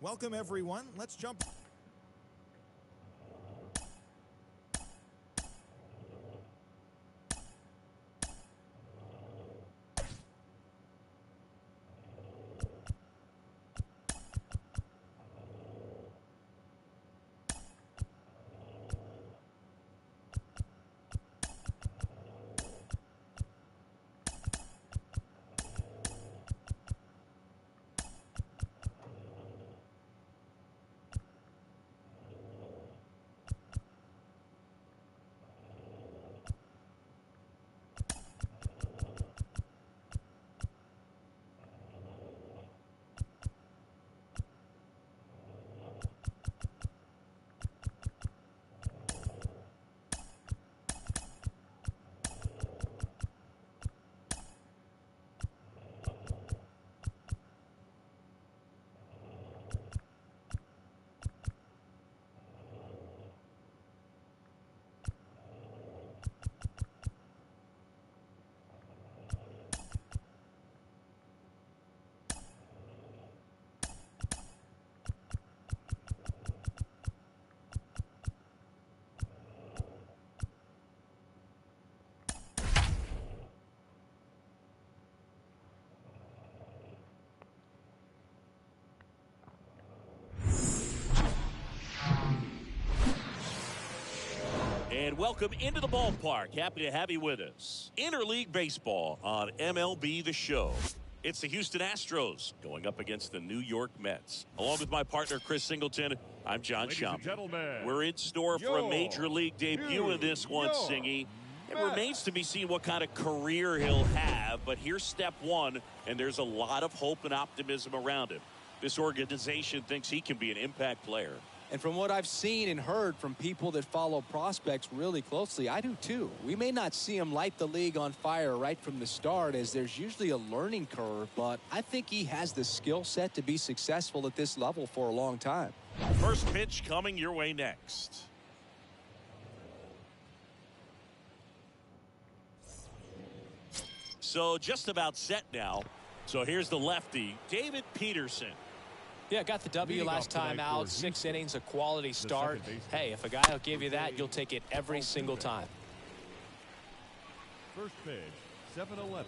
Welcome, everyone. Let's jump. And welcome into the ballpark. Happy to have you with us. Interleague Baseball on MLB The Show. It's the Houston Astros going up against the New York Mets. Along with my partner, Chris Singleton, I'm John Schaum. We're in store for a Major League debut in this one, Singy. It remains to be seen what kind of career he'll have, but here's step one, and there's a lot of hope and optimism around him. This organization thinks he can be an impact player. And from what I've seen and heard from people that follow prospects really closely, I do too. We may not see him light the league on fire right from the start, as there's usually a learning curve, but I think he has the skill set to be successful at this level for a long time. First pitch coming your way next. So just about set now. So here's the lefty, David Peterson. Yeah, got the W last time out. 6 innings, a quality start. Hey, if a guy will give you that, you'll take it every single time. First pitch, 7-11.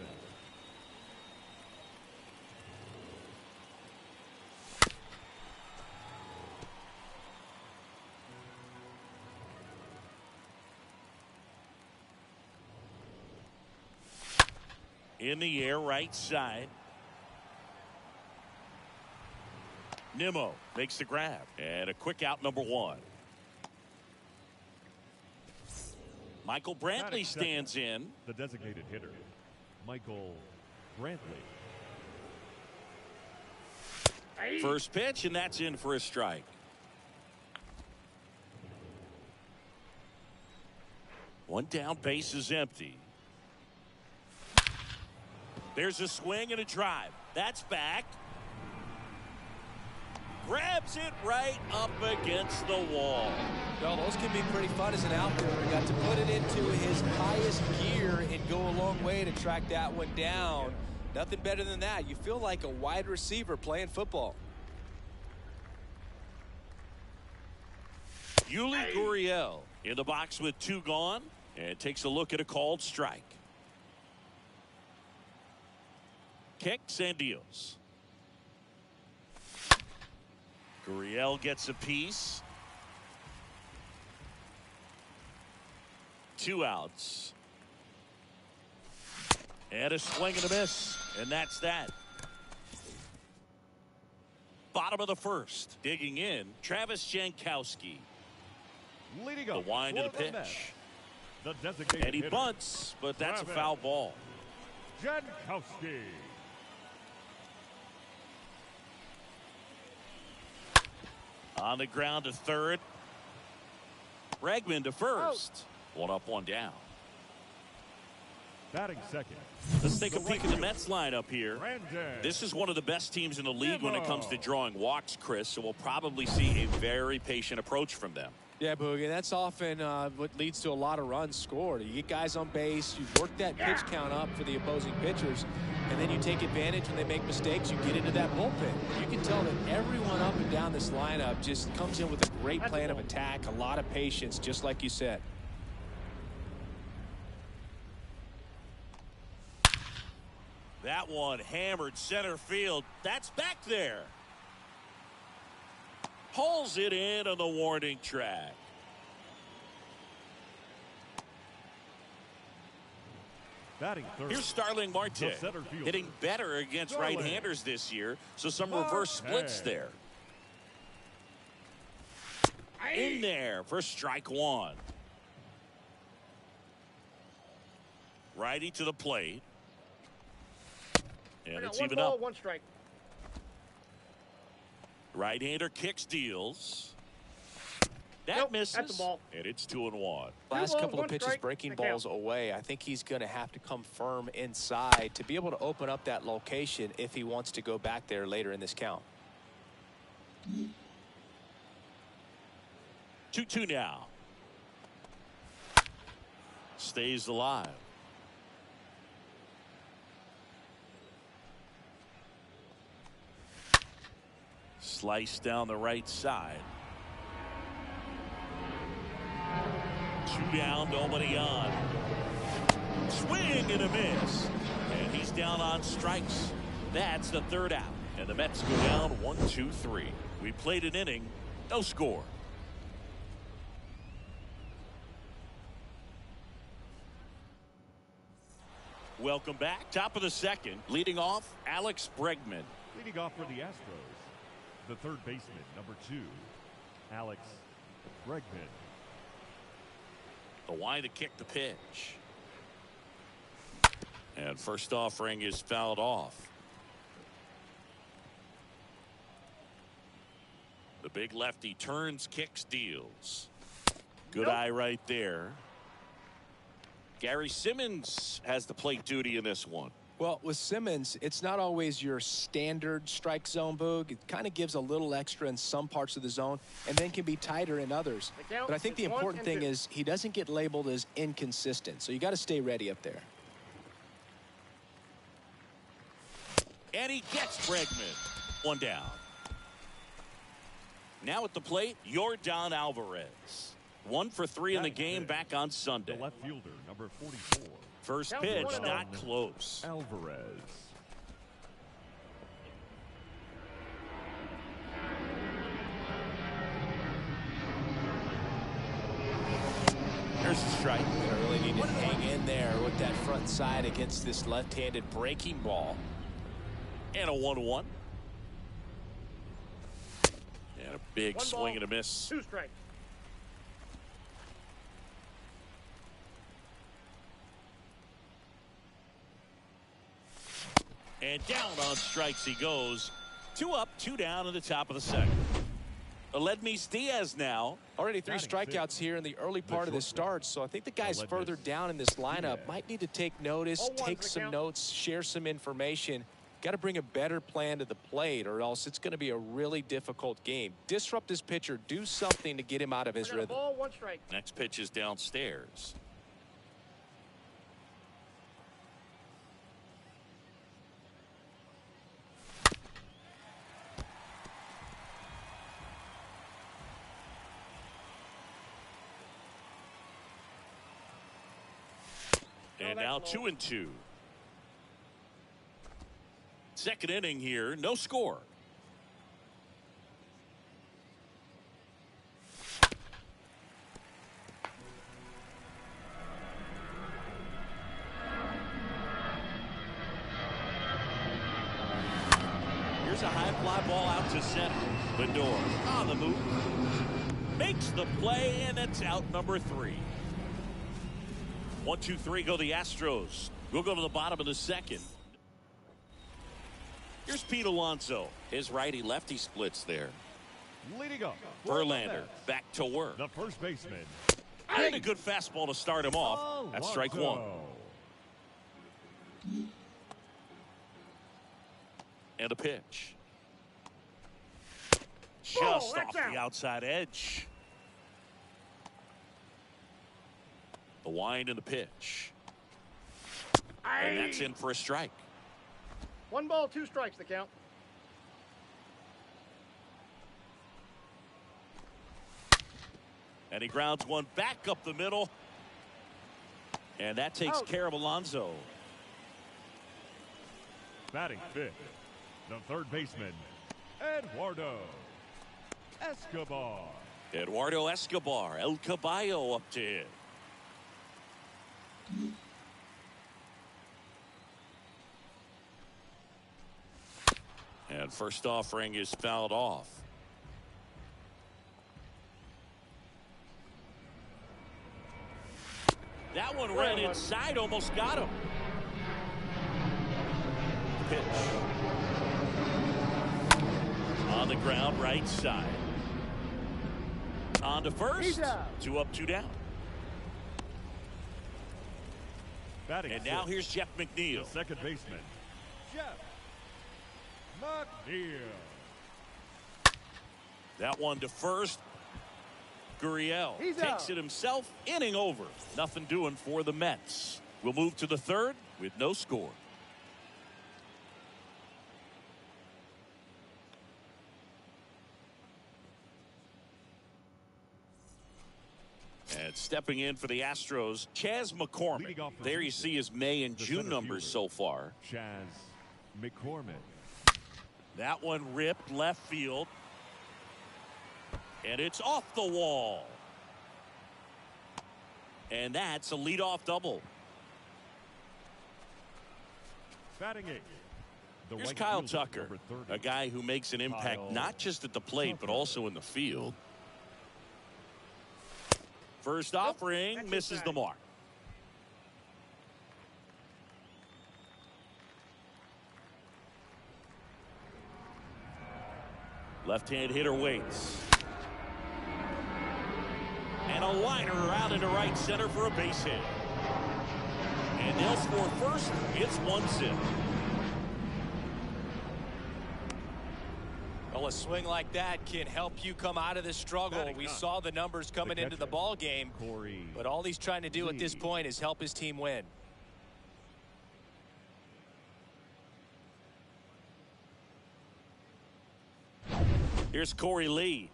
In the air, right side. Nimmo makes the grab. And a quick out, number 1. Michael Brantley stands in. The designated hitter, Michael Brantley. First pitch, and that's in for a strike. One down, base is empty. There's a swing and a drive. That's back. Grabs it right up against the wall. Well, those can be pretty fun as an outfielder. Got to put it into his highest gear and go a long way to track that one down. Nothing better than that. You feel like a wide receiver playing football. Yuli Gurriel in the box with 2 gone and takes a look at a called strike. Kicks and deals. Gurriel gets a piece. 2 outs. And a swing and a miss. And that's that. Bottom of the first. Digging in, Travis Jankowski. Leading The up wind of the for the pitch. Mets, the designated And he hitter, bunts, but that's a Travis foul ball. Jankowski. On the ground to third. Bregman to first. 1 up, 1 down. Batting second. Let's take a peek at the Mets lineup here. Brandon. This is one of the best teams in the league when it comes to drawing walks, Chris, so we'll probably see a very patient approach from them. Yeah, Boogie, that's often what leads to a lot of runs scored. You get guys on base, you work that pitch count up for the opposing pitchers, and then you take advantage when they make mistakes. You get into that bullpen. You can tell that everyone up and down this lineup just comes in with a great plan of attack, a lot of patience, just like you said. That one hammered center field. That's back there. Pulls it in on the warning track. Batting third. Here's Starling Marte, The center fielder. hitting better against Starling. right-handers this year, so some reverse splits there. In there for strike 1. Righty to the plate. And it's even up. 1 strike. Right-hander kicks, deals. That Nope, misses. that's a ball. And it's 2-1. Last balls, couple of 1 pitches strike, breaking that balls counts. away. I think he's going to have to come firm inside to be able to open up that location if he wants to go back there later in this count. 2-2 now. Stays alive. Slice down the right side. 2 down, nobody on. Swing and a miss. And he's down on strikes. That's the 3rd out. And the Mets go down 1-2-3. We played an inning, no score. Welcome back. Top of the 2nd. Leading off, Alex Bregman. Leading off for the Astros, the third baseman, number 2, Alex Bregman. The wind to kick the pitch. And first offering is fouled off. The big lefty turns, kicks, deals. Good eye right there. Gary Simmons has the plate duty in this one. Well, with Simmons, it's not always your standard strike zone, Boog. It kind of gives a little extra in some parts of the zone and then can be tighter in others. But I think the important thing is he doesn't get labeled as inconsistent. So you got to stay ready up there. And he gets Bregman. 1 down. Now at the plate, Yordan Alvarez. 1 for 3 in the game back on Sunday. The left fielder, number 44. First pitch, not close. Alvarez. There's a strike. They really need to hang in there with that front inside against this left-handed breaking ball. And a 1-1. And a big swing and a miss. 2 strikes. And down on strikes he goes. 2 up, 2 down in the top of the second. Aledmys Diaz now. Already 3 strikeouts here in the early part of the start, so I think the guys further down in this lineup might need to take notice, take some notes, share some information. Got to bring a better plan to the plate, or else it's going to be a really difficult game. Disrupt this pitcher, do something to get him out of his rhythm. Ball, 1 strike. Next pitch is downstairs. And now 2-2. Second inning here, no score. Here's a high fly ball out to center. Lindor on the move. Makes the play, and it's out number 3. 1, 2, 3 go the Astros. We'll go to the bottom of the second. Here's Pete Alonso. His righty-lefty splits there. Leading up. Verlander back to work. The first baseman. And a good fastball to start him off. That's strike 1. And a pitch. Just off the outside edge. The wind and the pitch. And that's in for a strike. 1 ball, 2 strikes, the count. And he grounds one back up the middle. And that takes care of Alonso. Batting 5th, the third baseman, Eduardo Escobar. Eduardo Escobar, El Caballo up to hit. And first offering is fouled off. That one ran inside, almost got him. Pitch. On the ground, right side. On to first. 2 up, 2 down. Batting and now 6th, here's Jeff McNeil. the second baseman, Jeff McNeil. That one to first. Gurriel takes it himself. Inning over. Nothing doing for the Mets. We'll move to the third with no score. And stepping in for the Astros, Chas McCormick. There you see his May and June numbers so far. Chas McCormick. That one ripped left field. And it's off the wall. And that's a leadoff double. Batting 8th. Here's Kyle Tucker, a guy who makes an impact not just at the plate but also in the field. First offering misses the mark. Left-hand hitter waits. And a liner out into right center for a base hit. And they'll score first. It's 1-0. Well, a swing like that can help you come out of this struggle. We saw the numbers coming into the ball game, but all he's trying to do at this point is help his team win. Here's Corey Lee.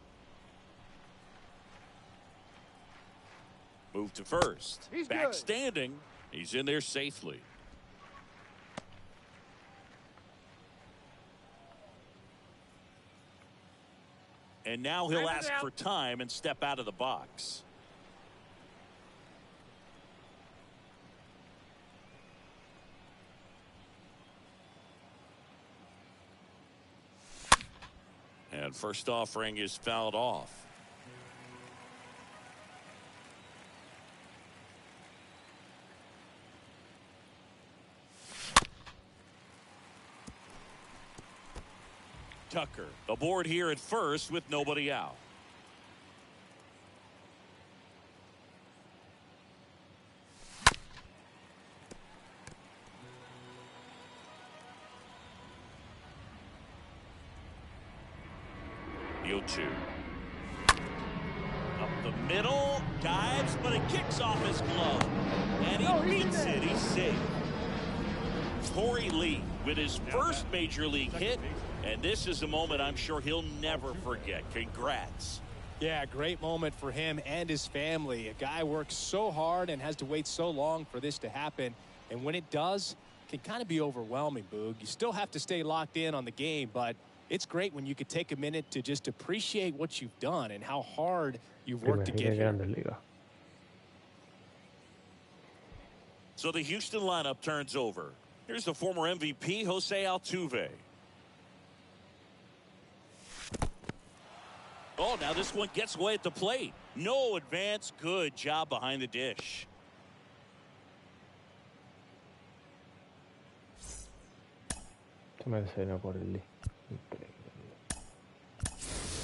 Move to first. Back standing. He's in there safely. And now he'll ask for time and step out of the box. And first offering is fouled off. Tucker aboard here at first with nobody out. Two. Up the middle, dives, but it kicks off his glove. And he beats it. He's safe. Corey Lee with his first major league hit. And this is a moment I'm sure he'll never forget. Congrats. Yeah, great moment for him and his family. A guy works so hard and has to wait so long for this to happen. And when it does, it can kind of be overwhelming, Boog. You still have to stay locked in on the game, but it's great when you could take a minute to just appreciate what you've done and how hard you've worked to get here. So the Houston lineup turns over. Here's the former MVP, Jose Altuve. Oh, now this one gets away at the plate. No advance. Good job behind the dish.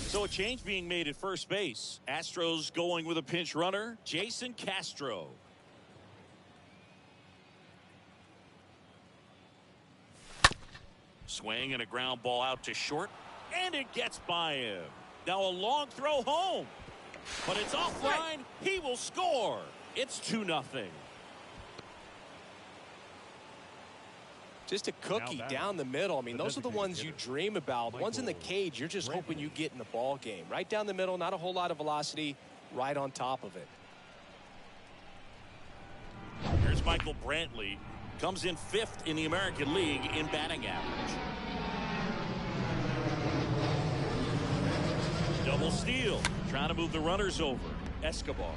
So a change being made at first base. Astros going with a pinch runner, Jason Castro. Swing and a ground ball out to short, and it gets by him. Now a long throw home, but it's offline. He will score. It's 2-0. Just a cookie down the middle. I mean, those are the ones you dream about. Ones in the cage, you're just hoping you get in the ball game. Right down the middle, not a whole lot of velocity, right on top of it. Here's Michael Brantley. Comes in 5th in the American League in batting average. Double steal. Trying to move the runners over. Escobar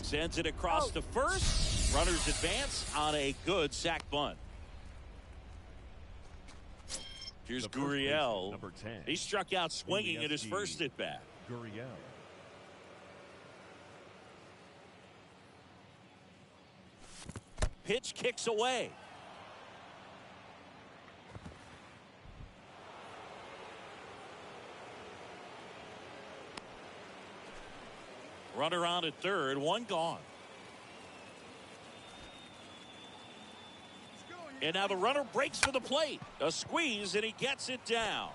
sends it across to first. Runners advance on a good sac bunt. Here's Gurriel. Number 10. He struck out swinging at his first at bat. Gurriel. Pitch kicks away. Runner on at third, one gone. And now the runner breaks for the plate. A squeeze, and he gets it down.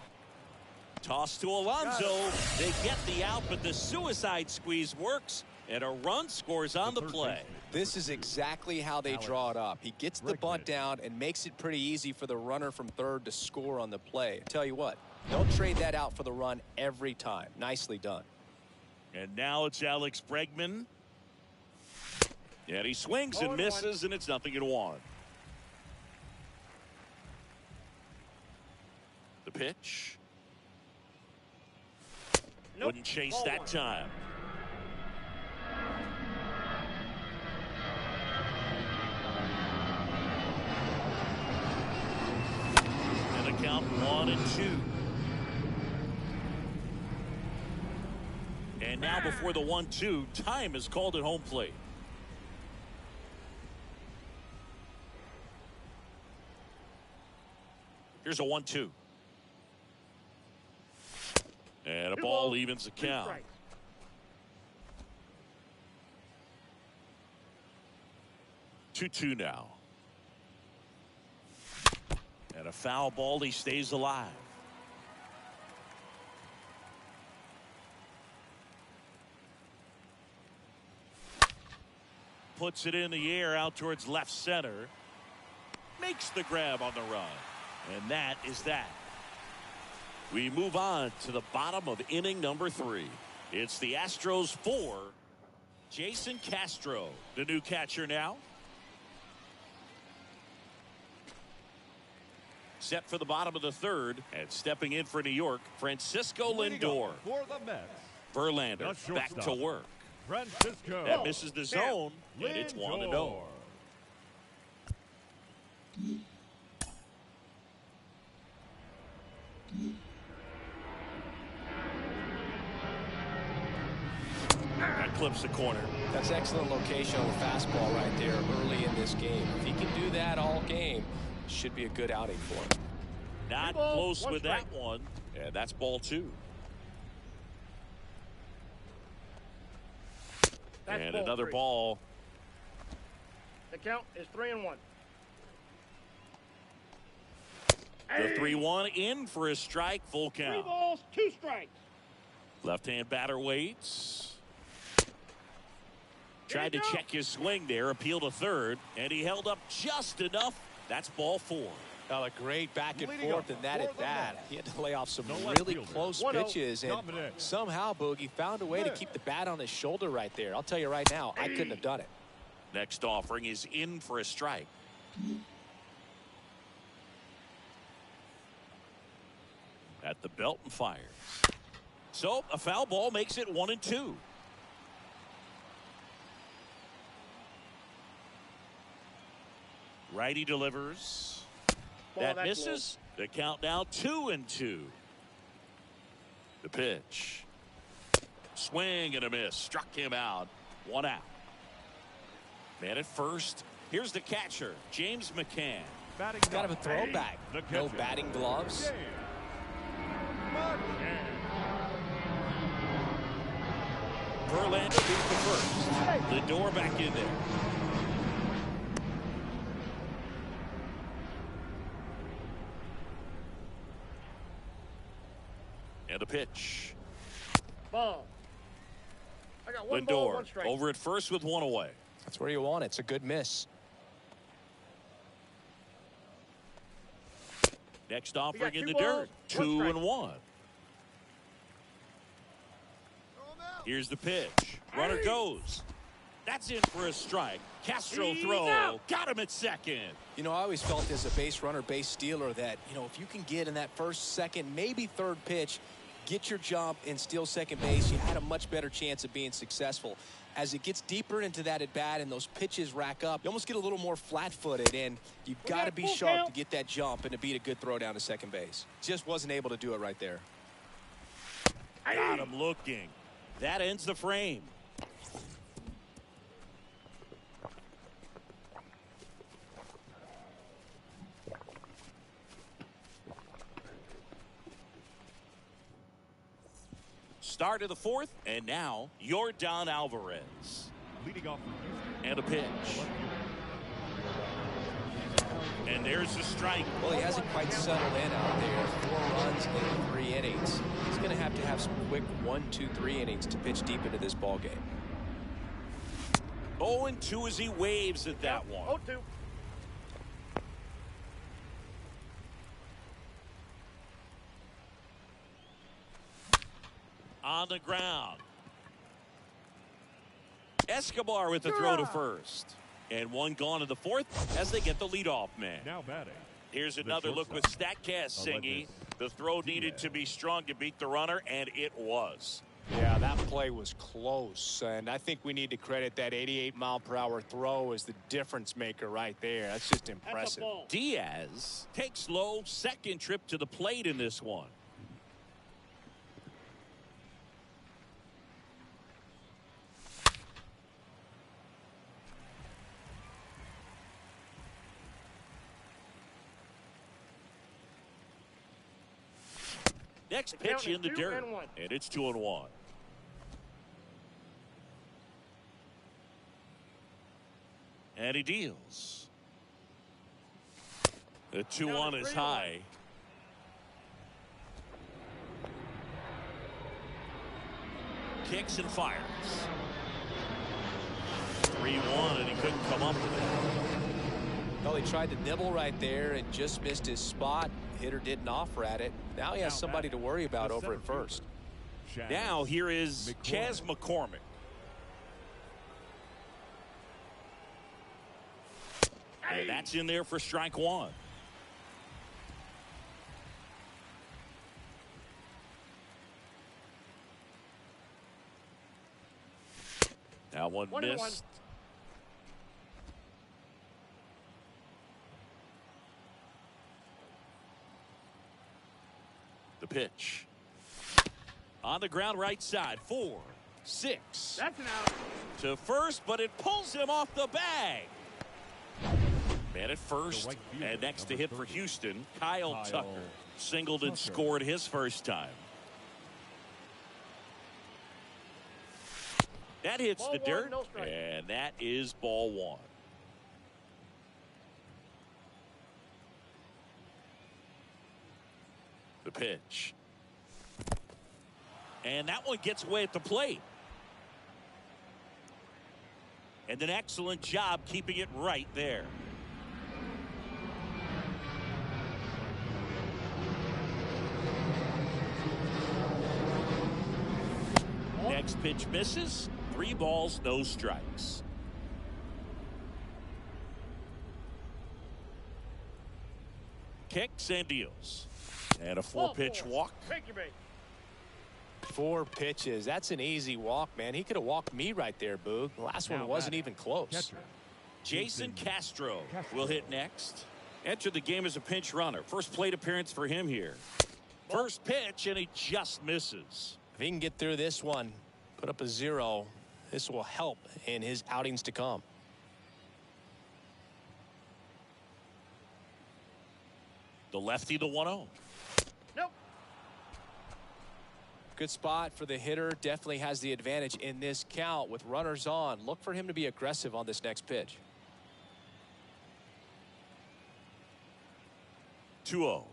Toss to Alonso. They get the out, but the suicide squeeze works, and a run scores on the play. This is exactly how they draw it up. He gets the bunt down and makes it pretty easy for the runner from third to score on the play. I tell you what, don't trade that out for the run every time. Nicely done. And now it's Alex Bregman. And he swings and misses, and it's 0-1. The pitch. Wouldn't chase that time. And the count 1-2. And now before the 1-2, time is called at home plate. Here's a 1-2. And a ball evens the count. 2-2 now. And a foul ball. He stays alive. Puts it in the air out towards left center. Makes the grab on the run. And that is that. We move on to the bottom of inning number 3. It's the Astros 4. Jason Castro, the new catcher now. Set for the bottom of the 3rd. And stepping in for New York, Francisco Lindor. For the Mets, Verlander back to work. Francisco. That misses the zone, and it's 1-0. clips the corner. That's excellent location on the fastball right there early in this game. If he can do that all game, should be a good outing for him. Not Ball, close one with strike. that one. And that's ball 2. That's And ball another 3. ball. The count is 3-1. The 3-1 in for a strike, full 3 count. balls, 2 strikes. Left-hand batter waits. Tried to Here you go. check his swing there, appeal to third, and he held up just enough. That's ball 4. Well, a great back and Leading forth up in that for at the bat. Mets. He had to lay off some No left really fielder. close 1-0. pitches, and Dominic. somehow Boogie found a way to keep the bat on his shoulder right there. I'll tell you right now, I couldn't have done it. Next offering is in for a strike. At the belt and fires. So a foul ball makes it 1-2. Righty delivers. Ball, That that's misses. The count now 2-2. The pitch. Swing and a miss. Struck him out. 1 out. Man at first. Here's the catcher, James McCann. Batting Kind of a throwback. The No catcher. batting gloves. Verlander beat the first. The door back in there. And a pitch. Ball. I got 1 ball, 1 Lindor strike. over at first with 1 away. That's where you want it. It's a good miss. Next offering in 2 the balls, dirt. 1 strike. 2-1. Here's the pitch. Runner goes. That's in for a strike. Castro He's throw. out. Got him at second. You know, I always felt as a base runner, base stealer that, you know, if you can get in that first, second, maybe third pitch, get your jump and steal second base, you had a much better chance of being successful. As it gets deeper into that at bat and those pitches rack up, you almost get a little more flat-footed, and you've got to be full sharp count. to get that jump and to beat a good throw down to second base. Just wasn't able to do it right there. Got him looking. That ends the frame. Start of the 4th, and now Yordan Alvarez. Leading off from Houston. And a pitch. And there's the strike. Well, he hasn't quite settled in out there. 4 runs in 3 innings. He's going to have some quick 1, 2, 3 innings to pitch deep into this ball game. 0-2 as he waves at that one. 0-2. On the ground. Escobar with the throw to first. And 1 gone in the 4th as they get the leadoff man. Now batting. Here's the another look with shortstop. StatCast I'll let Singy. this The throw needed to be strong to beat the runner, and it was. Yeah, that play was close, and I think we need to credit that 88-mile-per-hour throw as the difference maker right there. That's just That's a impressive. ball. Diaz takes low, second trip to the plate in this one. Next The count pitch is in the 2-1. dirt, and it's 2-1. And he deals. The 2-1 is 3-1. high. Kicks and fires. 3-1, and he couldn't come up with it. Well, he tried to nibble right there and just missed his spot. Hitter didn't offer at it. Now he has Now somebody to batting, worry about the over at center first. fielder, Chaz Now here is McCormick. Chaz McCormick. And that's in there for strike 1. Now 1 1-1. missed. The pitch. On the ground right side. 4. 6. That's an out. To first, but it pulls him off the bag. Man at first, and next to hit for Houston, Kyle Tucker. Singled and scored his first time. That hits Ball the one, dirt, no strike. and that is ball 1. The pitch. And that one gets away at the plate. And an excellent job keeping it right there. Next pitch misses. 3 balls, no strikes. Kicks and deals. And a 4-pitch walk. Take your bait. 4 pitches. That's an easy walk, man. He could have walked me right there, Boog. The last one wasn't even close. Catcher. Jason Castro will hit next. Entered the game as a pinch runner. First plate appearance for him here. First pitch, and he just misses. If he can get through this one, put up a 0, this will help in his outings to come. The lefty, the 1-0. Nope. Good spot for the hitter. Definitely has the advantage in this count with runners on. Look for him to be aggressive on this next pitch. 2-0.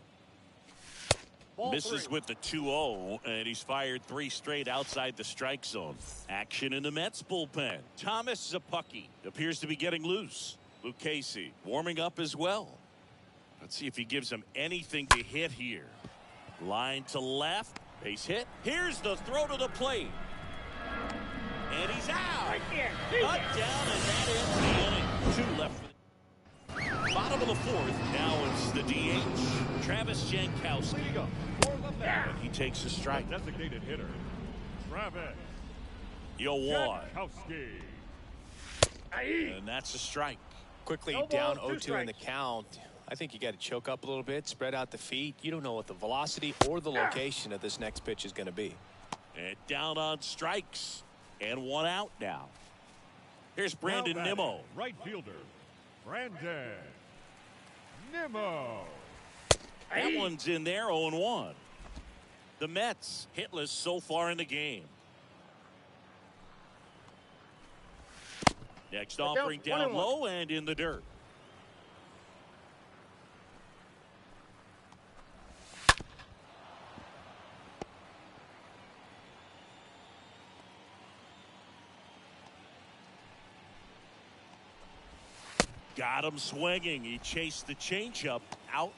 Ball Misses 3. with the 2-0, and he's fired 3 straight outside the strike zone. Action in the Mets bullpen. Thomas Zapucki appears to be getting loose. Luke Casey warming up as well. Let's see if he gives him anything to hit here. Line to left. Base hit. Here's the throw to the plate. And he's out. Right there. Cut down, and that ends the inning. 2 left. Bottom of the 4th. Now it's the DH. Travis Jankowski. And he takes a strike. Designated hitter, Travis Yo-1. Jankowski. And that's a strike. Quickly No down balls, 2 0-2 in the strikes. count. I think you got to choke up a little bit, spread out the feet. You don't know what the velocity or the location of this next pitch is going to be. And down on strikes. And 1 out now. Here's Brandon Now batting, Nimmo. Right fielder, Brandon Nimmo. That one's in there, 0-1. The Mets hitless so far in the game. Next offering down 1-1. low and in the dirt. Got him swinging. He chased the changeup out.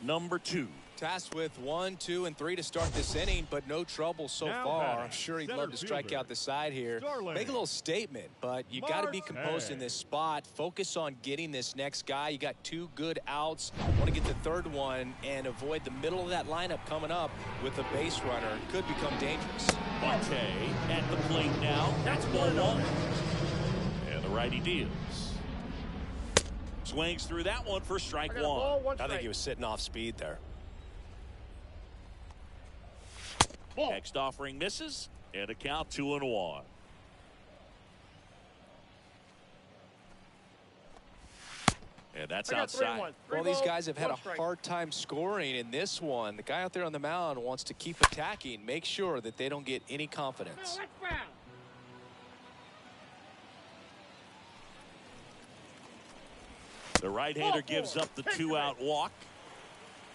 Number 2. Tasked with 1, 2, and 3 to start this inning, but no trouble so Now far. batting, I'm sure he'd center love to strike fielder, out the side here. Starling. Make a little statement, but you got to be composed in this spot. Focus on getting this next guy. You got 2 good outs. Want to get the 3rd one and avoid the middle of that lineup coming up with a base runner. Could become dangerous. Marte at the plate now. That's ball 1. And the righty deals. Swings through that one for strike I got a 1. ball, 1 I strike. think he was sitting off speed there. Ball. Next offering misses, and a count 2-1. And that's I got outside. 3-1. 3 Well, these balls, guys have had 1 a strike. hard time scoring in this one. The guy out there on the mound wants to keep attacking. Make sure that they don't get any confidence. No, that's foul. The right-hander gives up the 2-out walk.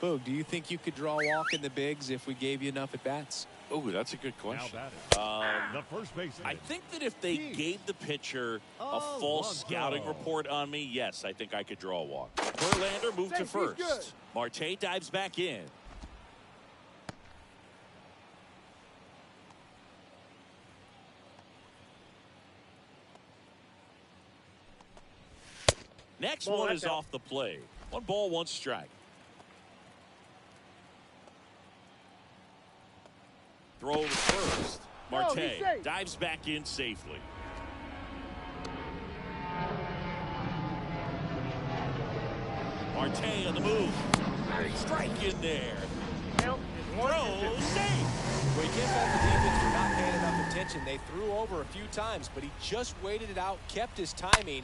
Boog, do you think you could draw a walk in the bigs if we gave you enough at-bats? Oh, that's a good Now question. batting, the first baseman. I think that if they gave the pitcher a full scouting report on me, yes, I think I could draw a walk. Verlander moved to Thanks, he's good. first. Marte dives back in. Next Ball, one that's is out. off the plate. 1 ball, 1 strike. Throw to first. No, Marte he's safe. dives back in safely. Marte on the move. Strike in there. Count is Throws, safe. Well, you can't fault the defense for not paying enough attention. They threw over a few times, but he just waited it out, kept his timing.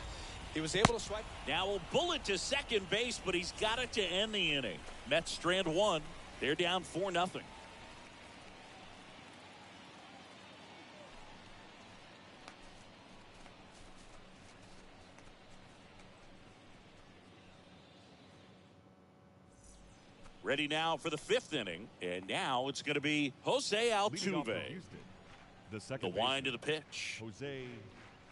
He was able to swipe. Now a bullet to second base, but he's got it to end the inning. Mets strand one. They're down 4-0. Ready now for the 5th inning, and now it's going to be Jose Leading off for Altuve. Houston, the The second wind of baseman, the pitch. Jose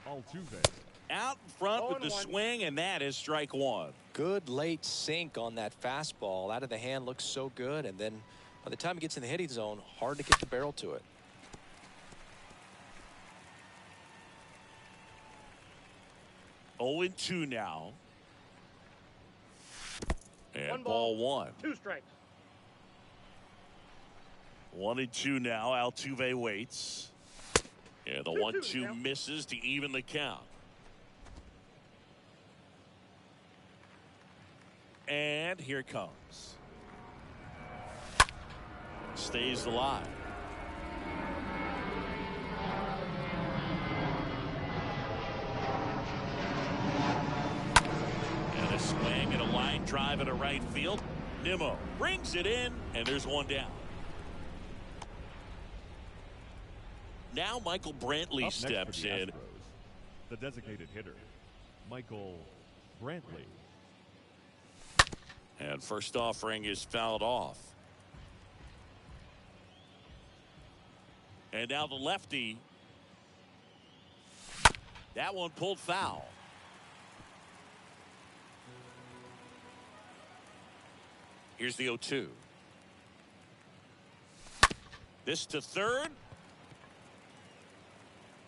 Altuve. Out in front with the 0-1. swing, and that is strike one. Good late sink on that fastball. Out of the hand, looks so good, and then by the time it gets in the hitting zone, hard to get the barrel to it. Oh and 2 now. And One ball ball. one. 2 strikes. 1 and 2 now. Altuve waits. And the 1-2 now. misses to even the count. And here it comes. Stays alive. And a swing and a line drive into right field. Nimmo brings it in, and there's one down. Now Michael Brantley Up next for steps the in. Astros, the designated hitter, Michael Brantley. And first offering is fouled off. And now the lefty. That one pulled foul. Here's the 0-2. This to third.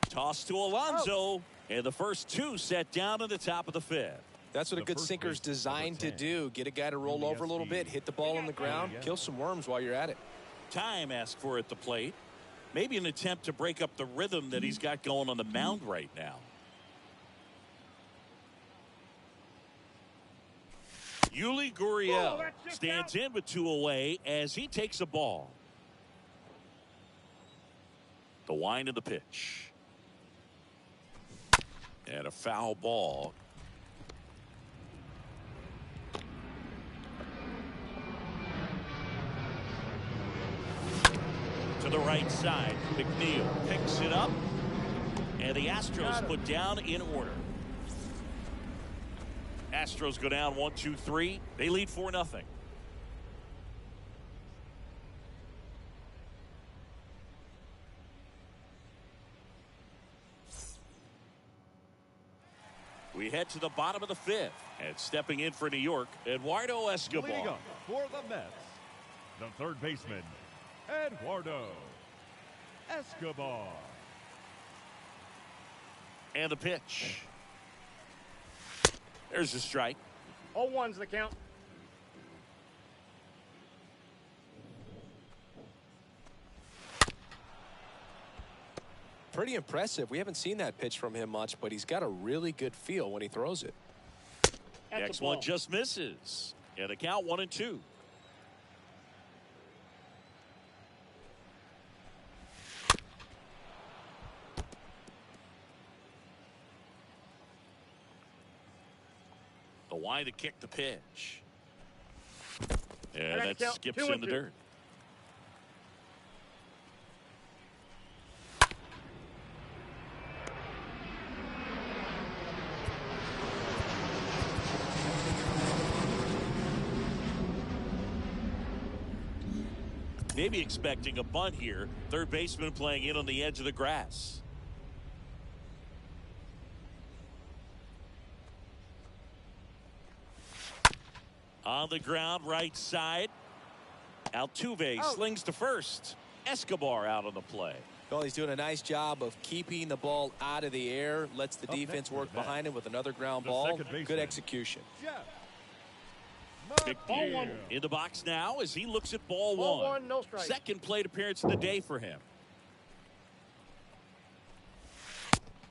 Toss to Alonso. And the first 2 set down at the top of the 5th. That's what a The good first sinker's baseman, designed to number 10. do. Get a guy to roll over a little bit, hit the ball on the ground, kill some worms while you're at it. Time asked for at the plate. Maybe an attempt to break up the rhythm that he's got going on the mound right now. Yuli Gurriel that's just stands out. in with 2 away as he takes a ball. The wind of the pitch. And a foul ball. To the right side. McNeil picks it up. And the Astros put down in order. Astros go down 1-2-3. They lead 4-0. We head to the bottom of the 5th. And stepping in for New York, Eduardo Leading Escobar. up for the Mets, the third baseman, Eduardo Escobar. And the pitch. There's a strike. 0-1's the count. Pretty impressive. We haven't seen that pitch from him much, but he's got a really good feel when he throws it. That's Next a ball. one just misses. And the count 1-2. The wind to kick the pitch. And Next that count, skips 2 in and the 2. dirt. Maybe expecting a bunt here. Third baseman playing in on the edge of the grass. On the ground, right side. Altuve slings to first. Escobar out on the play. Well, he's doing a nice job of keeping the ball out of the air. Lets the Up defense next for work the Mets, behind him with another ground the ball. second baseman. Good execution. Jeff McNeil McNeil. in the box now as he looks at ball Ball one. one, no strike. Second plate appearance of the day for him.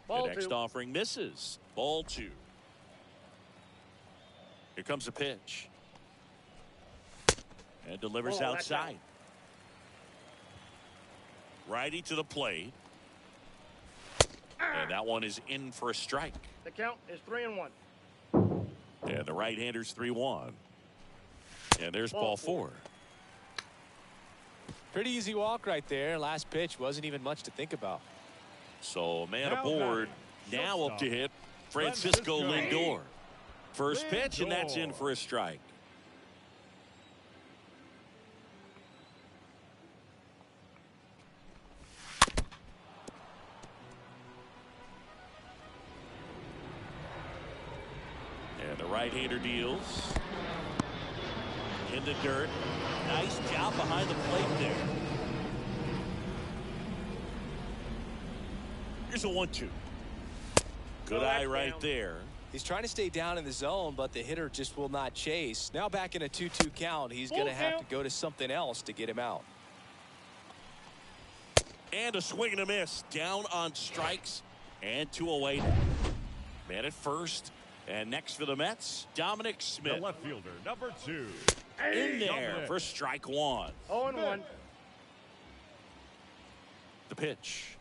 Ball The next 2. offering misses. Ball 2. Here comes a pitch. And delivers Oh, that's outside. Righty to the plate. And that one is in for a strike. The count is 3-1. And the right-hander's 3-1. And there's ball 4. Pretty easy walk right there. Last pitch wasn't even much to think about. So a man aboard. Now up to hit Francisco Lindor. First pitch, and that's in for a strike. And the right-hander deals. In the dirt. Nice job behind the plate there. Here's a 1-2. Good eye right there. He's trying to stay down in the zone, but the hitter just will not chase. Now back in a 2-2 count. He's going to have to go to something else to get him out. And a swing and a miss. Down on strikes and 2 away now. Man at first. And next for the Mets, Dominic Smith. The left fielder, number 2. In there for strike 1. 0-1. The pitch.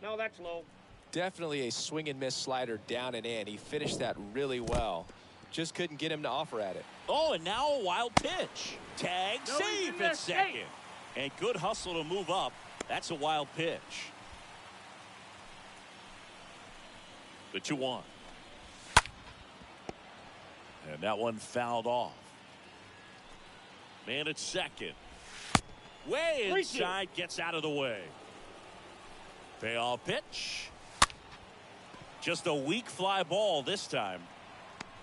No, that's low. Definitely a swing and miss slider down and in. He finished that really well. Just couldn't get him to offer at it. Oh, and now a wild pitch. Tag, No, safe at second. And good hustle to move up. That's a wild pitch. The 2-1. And that one fouled off. Man at second. Way inside, gets out of the way. Payoff pitch. Just a weak fly ball this time.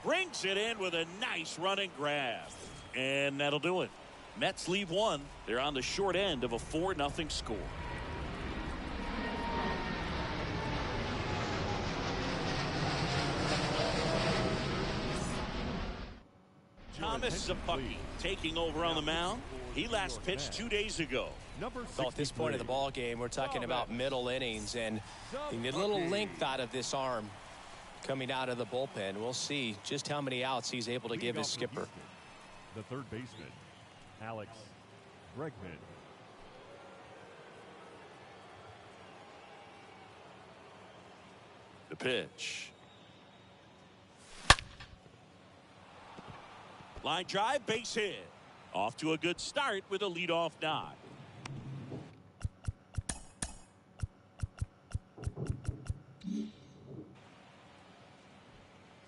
Brings it in with a nice running grab. And that'll do it. Mets leave 1. They're on the short end of a 4-0 score. Thomas Zappucki taking over on the mound. He last pitched 2 days ago. So at this point of the ball game, we're talking about middle innings, and you need a little length out of this arm coming out of the bullpen. We'll see just how many outs he's able to give his skipper. The third baseman, Alex Bregman. The pitch. Line drive, base hit. Off to a good start with a leadoff nod.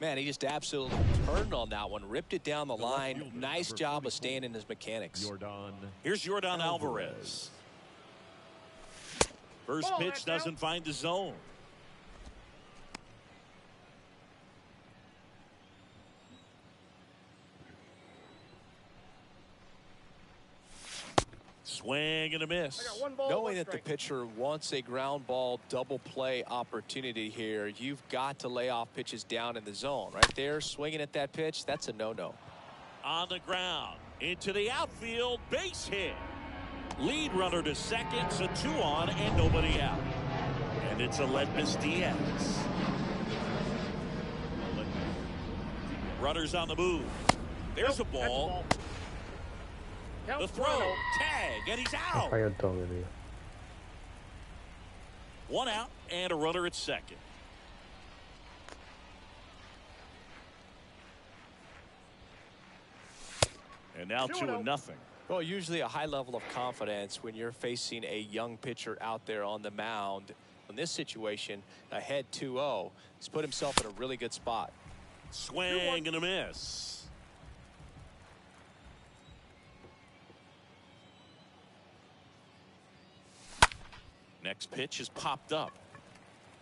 Man, he just absolutely turned on that one, ripped it down the line. Nice job of staying in his mechanics. Here's Yordan Alvarez. First pitch doesn't find the zone. Swing and a miss. I got 1 ball, Knowing 1 that the strike. pitcher wants a ground ball double play opportunity here, you've got to lay off pitches down in the zone. Right there, swinging at that pitch, that's a no-no. On the ground, into the outfield, base hit. Lead runner to second, so 2 on and nobody out. And it's Aledmys Diaz. Runners on the move. There's a ball. The throw, tag, and he's out. Falla el toque, tío. 1 out and a runner at second. And now 2-0. Well, usually a high level of confidence when you're facing a young pitcher out there on the mound. In this situation, ahead 2-0, he's put himself in a really good spot. Swing and a miss. Next pitch is popped up.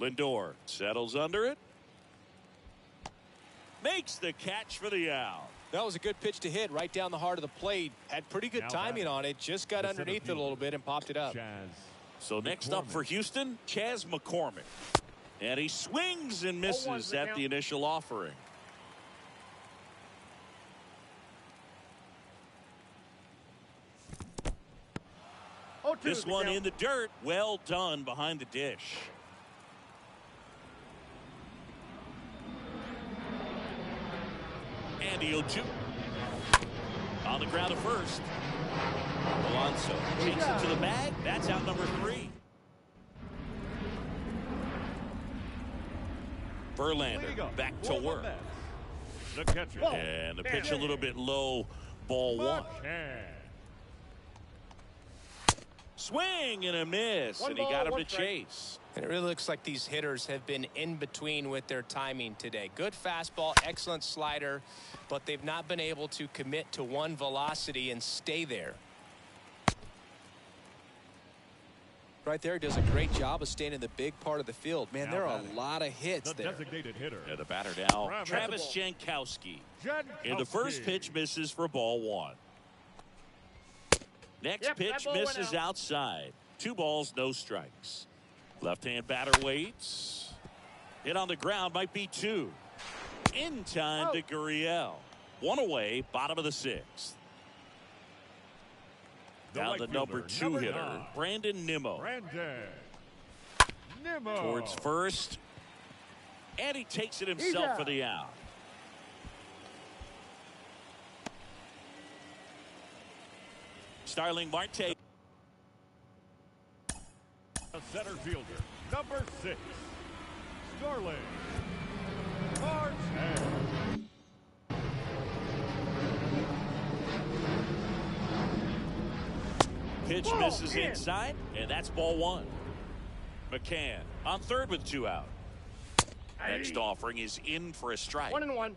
Lindor settles under it. Makes the catch for the out. That was a good pitch to hit right down the heart of the plate. Had pretty good timing on it. Just got underneath it a little bit and popped it up. So next up for Houston, Chas McCormick. And he swings and misses at the initial offering. This one in the dirt. Well done behind the dish. And the 0-2. On the ground at first. Alonso takes it to the bag. That's out number 3. Verlander back to work. The catcher. And the pitch a little bit low. Ball 1. Swing and a miss. And he got him to chase. And it really looks like these hitters have been in between with their timing today. Good fastball, excellent slider, but they've not been able to commit to one velocity and stay there. Right there, does a great job of staying in the big part of the field. Man, there are a lot of hits there. Designated hitter. And the batter now, Travis Jankowski. And the first pitch misses for ball 1. Next pitch misses outside. 2 balls, no strikes. Left-hand batter waits. Hit on the ground, might be 2. In time to Gurriel. 1 away, bottom of the 6th. Now the number 2 hitter, Brandon Nimmo. Towards first. And he takes it himself for the out. Starling Marte. A center fielder, number 6, Starling Marte. Pitch misses inside, and that's ball 1. McCann on third with 2 out. Next offering is in for a strike. 1-1.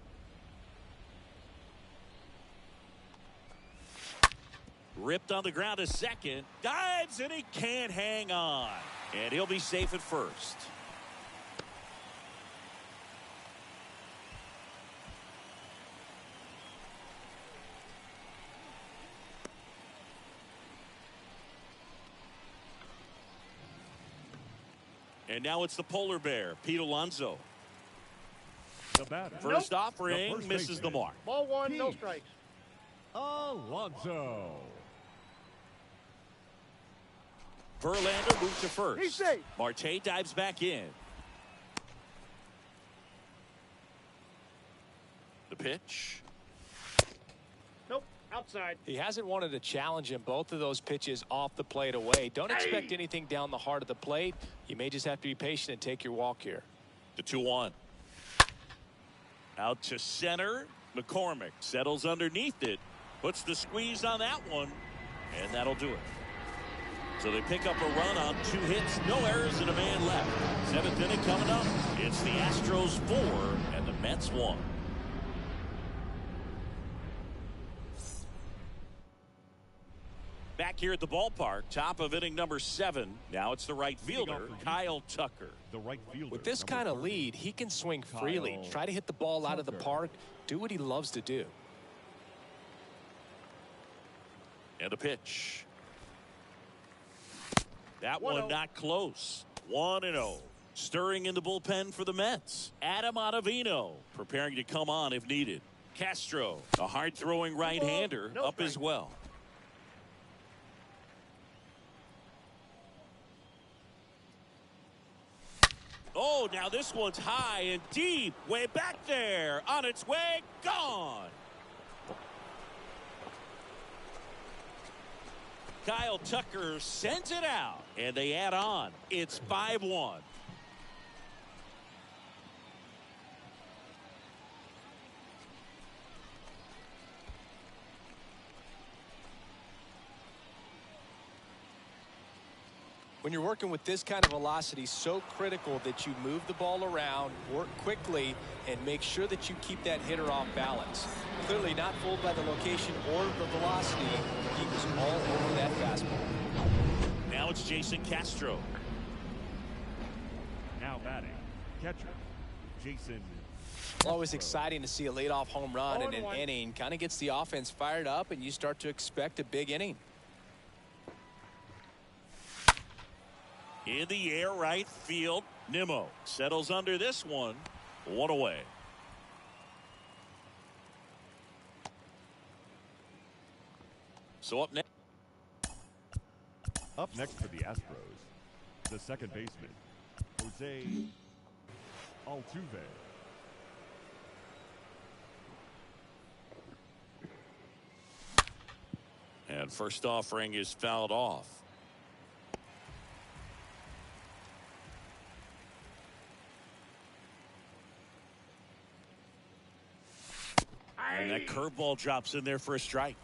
Ripped on the ground to second. Dives, and he can't hang on. And he'll be safe at first. And now it's the polar bear, Pete Alonso. The batter. First offering misses the mark. Ball 1, no strikes. Alonso. Verlander moves to first. He's safe. Marte dives back in. The pitch. Nope, outside. He hasn't wanted to challenge him. Both of those pitches off the plate away. Don't expect anything down the heart of the plate. You may just have to be patient and take your walk here. The 2-1. Out to center. McCormick settles underneath it. Puts the squeeze on that one. And that'll do it. So they pick up a run on 2 hits, no errors, and a man left. 7th inning coming up. It's the Astros 4 and the Mets 1. Back here at the ballpark, top of inning number 7. Now it's the right fielder, Kyle Tucker. The right fielder. With this kind of lead, he can swing freely. Try to hit the ball out of the park. Do what he loves to do. And the pitch. That one not close. 1-0. Stirring in the bullpen for the Mets. Adam Ottavino preparing to come on if needed. Castro, a hard-throwing right-hander, up as well. Oh, now this one's high and deep. Way back there. On its way. Gone. Kyle Tucker sends it out, and they add on. It's 5-1. When you're working with this kind of velocity, so critical that you move the ball around, work quickly, and make sure that you keep that hitter off balance. Clearly not fooled by the location or the velocity. He was all over that fastball. Now it's Jason Castro. Now batting, catcher, Jason. Always exciting to see a leadoff home run in an inning. Kind of gets the offense fired up, and you start to expect a big inning. In the air, right field. Nimmo settles under this one. 1 away. So up next. Up next for the Astros, the second baseman, Jose Altuve. And first offering is fouled off. And that curveball drops in there for a strike.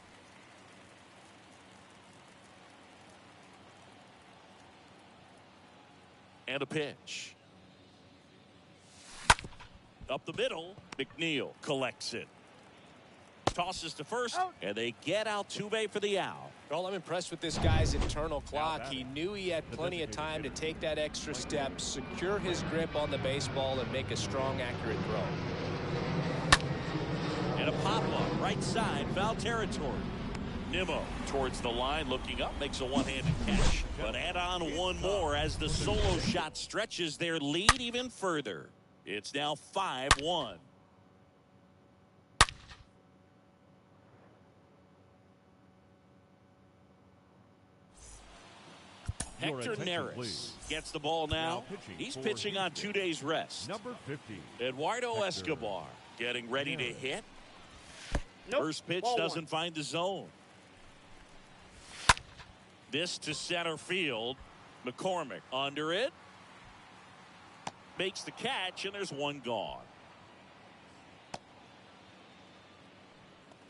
And a pitch. Up the middle, McNeil collects it. Tosses to first, and they get Altuve for the out. Well, I'm impressed with this guy's internal clock. He knew he had plenty of time to take that extra step, secure his grip on the baseball, and make a strong, accurate throw. And a pop-up, right side, foul territory. Nimmo towards the line, looking up, makes a one-handed catch. But add on one more as the solo shot stretches their lead even further. It's now 5-1. Hector Neris gets the ball now. He's pitching on 2 days rest. Number 50. Eduardo Hector. Escobar getting ready to hit. Nope. First pitch doesn't find the zone. This to center field. McCormick under it. Makes the catch, and there's one gone.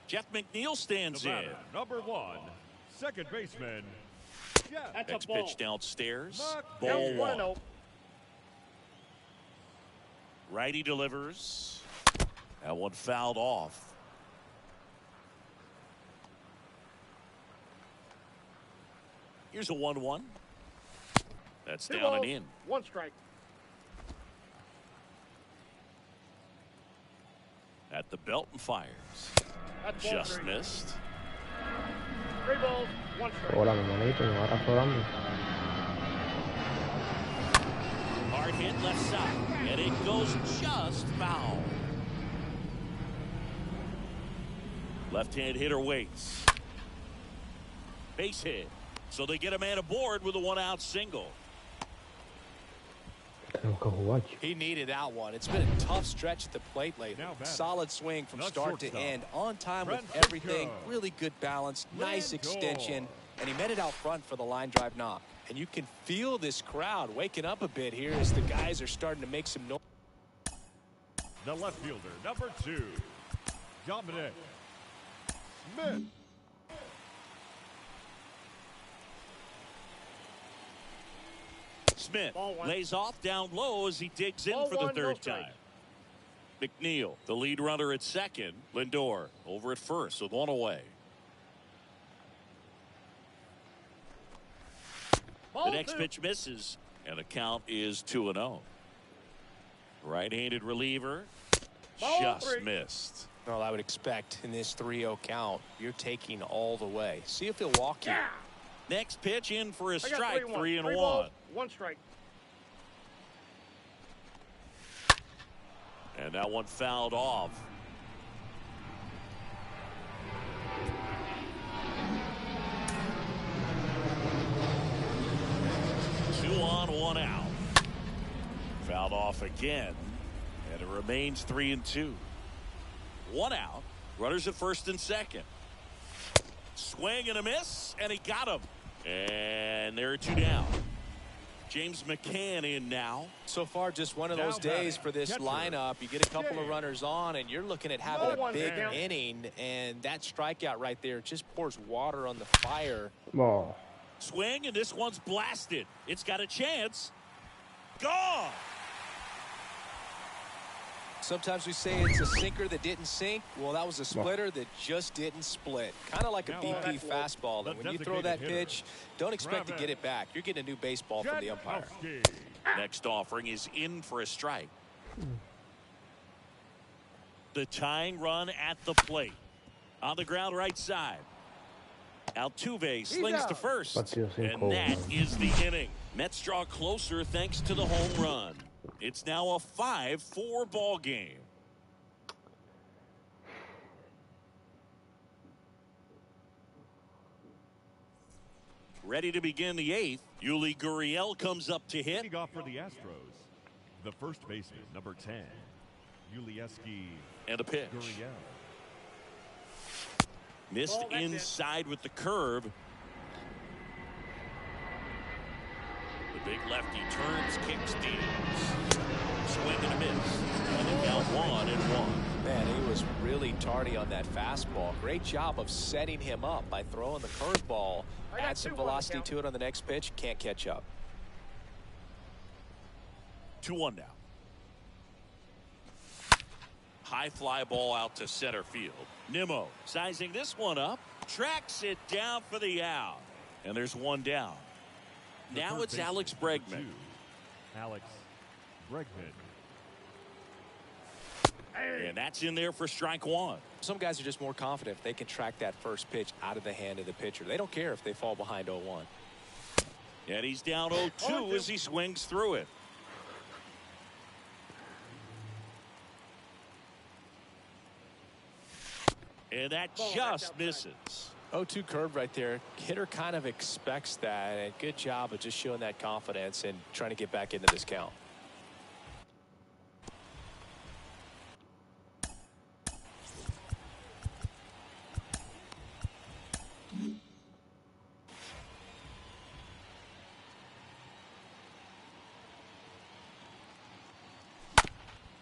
Jeff McNeil stands in. Number 1, second baseman. That's Next a ball. pitch downstairs. Ball Ball One. one. Righty delivers. That one fouled off. Here's a 1-1. That's down and in. One strike. At the belt and fires. That's ball Just three. missed. 3 balls, 1 strike. Hola, mi monito, me va rodando. Hard hit left side. And it goes just foul. Left-hand hitter waits. Base hit. So they get a man aboard with a 1-out single. Tenemos que jugar, chico. He needed that one. It's been a tough stretch at the plate lately. Now batting. Solid swing from The start to shortstop. end. On time with Francisco. everything. Really good balance. Nice Lindor. extension. And he met it out front for the line drive knock. And you can feel this crowd waking up a bit here as the guys are starting to make some noise. The left fielder, number 2, Dominic Smith. Smith Ball one. lays off down low as he digs in Ball for the one, no third strike. time. McNeil, the lead runner at second. Lindor over at first with one away. Ball The next 2. pitch misses, and the count is 2-0. Right-handed reliever Ball just 3. missed. Well, I would expect in this 3-0 count, you're taking all the way. See if he'll walk you. Yeah. Next pitch in for a I got strike, 3-1. 3-1. 3 balls, 1 strike. And that one fouled off. Two on, 1 out. Fouled off again. And it remains 3-2. 1 out. Runners at first and second. Swing and a miss, and he got him. And there are 2 down. James McCann in now. So far, just one of Now those days batting, for this catcher, lineup. You get a couple of James. runners on, and you're looking at having No a one big down. inning, and that strikeout right there just pours water on the fire. Ball. Swing, and this one's blasted. It's got a chance. Gone. Sometimes we say it's a sinker that didn't sink. Well, that was a splitter that just didn't split. Kind of like a Now BP fastball. the That when you throw that designated pitch, don't expect to Travis. get it back. You're getting a new baseball from the umpire. Jankowski. Next offering is in for a strike. The tying run at the plate. On the ground right side. Altuve slings to first. Partido sin And call, that man. is the inning. Mets draw closer thanks to the home run. It's now a 5-4 ball game. Ready to begin the 8th. Yuli Gurriel comes up to hit. Leading off for the Astros, the first baseman, number 10, Yulieski And a pitch. Gurriel. Missed inside with the curve. The big lefty turns, kicks, deals. Swing and a miss. And they count 1-1. Man, he was really tardy on that fastball. Great job of setting him up by throwing the curveball. Add some velocity to it on the next pitch. Can't catch up. 2-1 now. High fly ball out to center field. Nimmo sizing this one up. Tracks it down for the out. And there's one down. Now it's Alex Bregman. Alex Bregman. And that's in there for strike one. Some guys are just more confident if they can track that first pitch out of the hand of the pitcher. They don't care if they fall behind 0-1. And he's down 0-2 as he swings through it. And that just misses. 0-2 curve right there. Hitter kind of expects that. And good job of just showing that confidence and trying to get back into this count.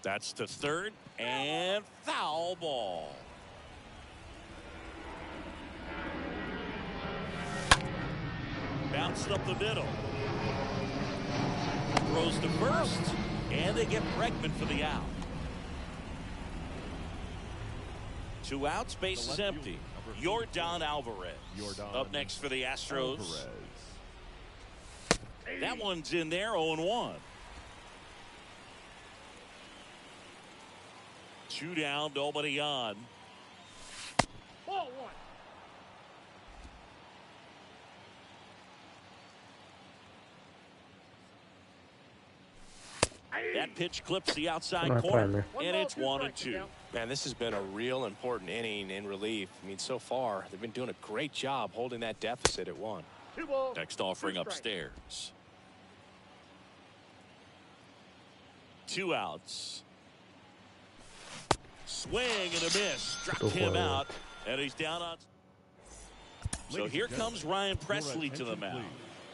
That's to third and foul ball. Bounced up the middle. Throws to first, and they get Bregman for the out. 2 outs, base is empty. Yordan Alvarez up next for the Astros. That one's in there, 0-1. 2 down, nobody on. Ball 1. That pitch clips the outside corner, and it's 1-2. Man, this has been a real important inning in relief. I mean, so far, they've been doing a great job holding that deficit at 1. 2 balls. Next offering upstairs. 2 outs. Swing and a miss. Struck him out, and he's down on. So here comes Ryan Presley to the mound,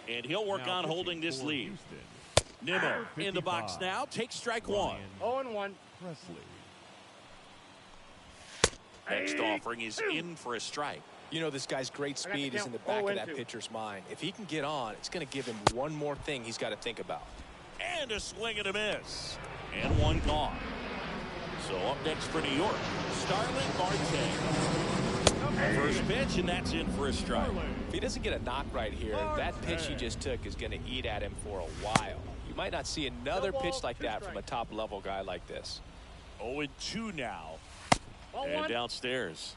and he'll work on holding this lead. Nimmo in the box now. Takes strike 1. 0-1. Presley. Next offering is in for a strike. You know, this guy's great speed is in the back of that pitcher's mind. If he can get on, it's going to give him one more thing he's got to think about. And a swing and a miss. And one gone. So up next for New York, Starling Marte. First pitch, and that's in for a strike. If he doesn't get a knock right here, that pitch he just took is going to eat at him for a while. You might not see another pitch like that from a top-level guy like this. 0-2 now. And downstairs.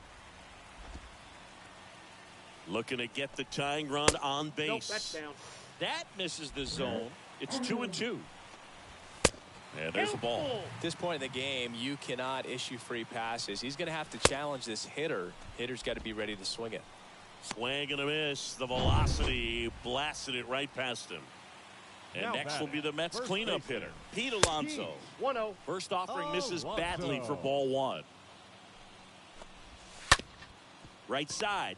Looking to get the tying run on base. Nope, that's down. That misses the zone. It's 2-2. And there's the ball. At this point in the game, you cannot issue free passes. He's going to have to challenge this hitter. Hitter's got to be ready to swing it. Swing and a miss. The velocity blasted it right past him. And Now next will be the Mets cleanup hitter, Pete Alonso. 1-0. First offering misses badly for ball 1. Right side.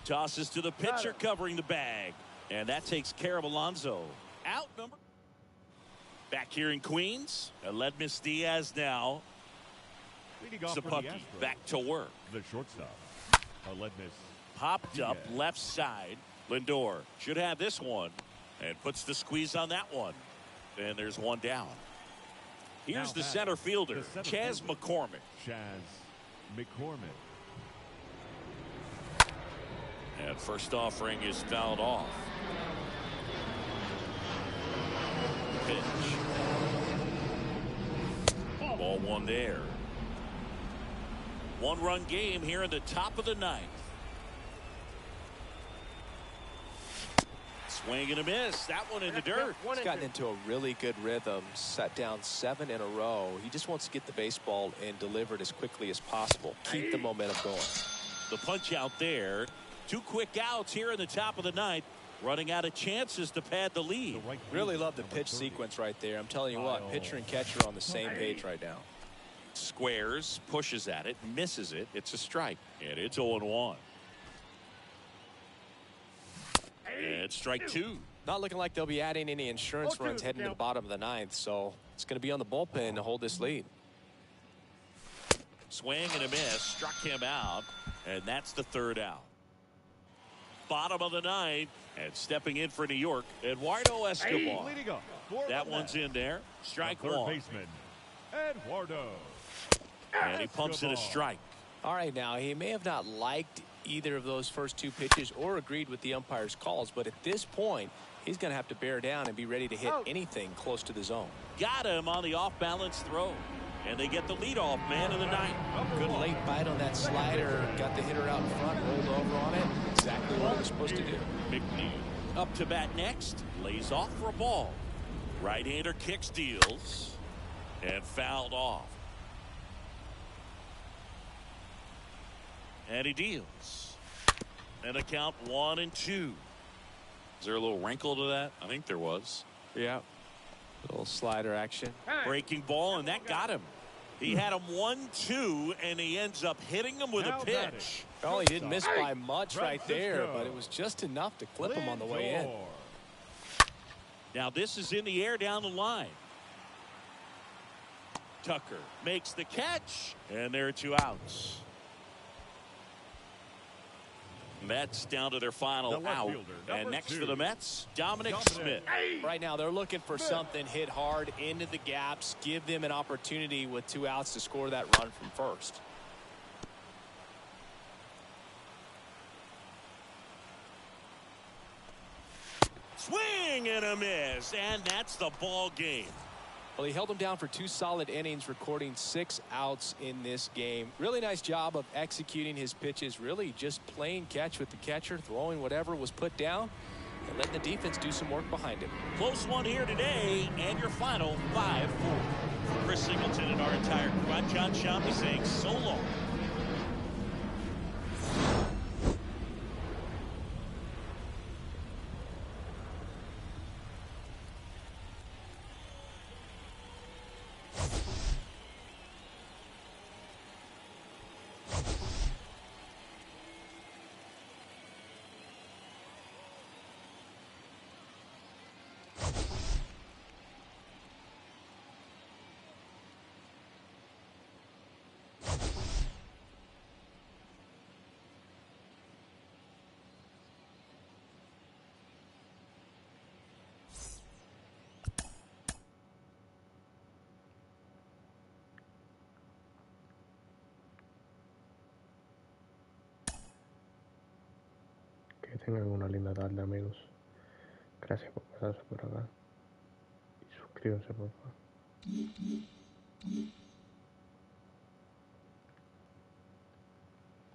Tosses to the pitcher covering the bag. And that takes care of Alonso. Out number. Back here in Queens. Aledmus Diaz now. Zappucki back to work. The shortstop. Aledmus. Popped up left side. Lindor should have this one and puts the squeeze on that one. And there's one down. Here's the center fielder, Chas McCormick. Chas McCormick. And first offering is fouled off. Pitch. Ball 1 there. 1-run game here in the top of the 9th. Swing and a miss. That one in the dirt. He's gotten into a really good rhythm. Set down 7 in a row. He just wants to get the baseball and deliver it as quickly as possible. Keep the momentum going. The punch out there. 2 quick outs here in the top of the 9th. Running out of chances to pad the lead. Really love the pitch sequence right there. I'm telling you what, pitcher and catcher are on the same page right now. Squares, pushes at it, misses it. It's a strike. And it's 0-1. And strike 2. Not looking like they'll be adding any insurance runs heading to the bottom of the ninth, so it's going to be on the bullpen to hold this lead. Swing and a miss, struck him out, and that's the 3rd out. Bottom of the ninth, and stepping in for New York, Eduardo Escobar. That one's in there. Strike 1. Third baseman, Eduardo. And he pumps in a strike. All right, now he may have not liked either of those first 2 pitches or agreed with the umpire's calls, but at this point, he's going to have to bear down and be ready to hit anything close to the zone. Got him on the off-balance throw. And they get the leadoff man of the night. Good late bite on that slider. Got the hitter out in front, rolled over on it. Exactly what he was supposed to do. McNeil up to bat next. Lays off for a ball. Right-hander kick steals. And fouled off. And he deals. And a count 1-2. Is there a little wrinkle to that? I think there was. Yeah. Little slider action. Breaking ball, and that got him. He had him 1-2, and he ends up hitting him with a pitch. Oh, he didn't miss by much right there, but it was just enough to clip him on the way in. Now this is in the air down the line. Tucker makes the catch, and there are 2 outs. Mets down to their final out. And next for the Mets, Dominic Smith. Right now, they're looking for something hit hard into the gaps, give them an opportunity with 2 outs to score that run from first. Swing and a miss, and that's the ball game. Well, he held him down for 2 solid innings, recording 6 outs in this game. Really nice job of executing his pitches, really just playing catch with the catcher, throwing whatever was put down, and letting the defense do some work behind him. Close one here today, and your final 5-4. For Chris Singleton and our entire crew, I'm John Shammy saying so long. Que tengan una linda tarde, amigos. Gracias por pasarse por acá. Y suscríbanse, por favor.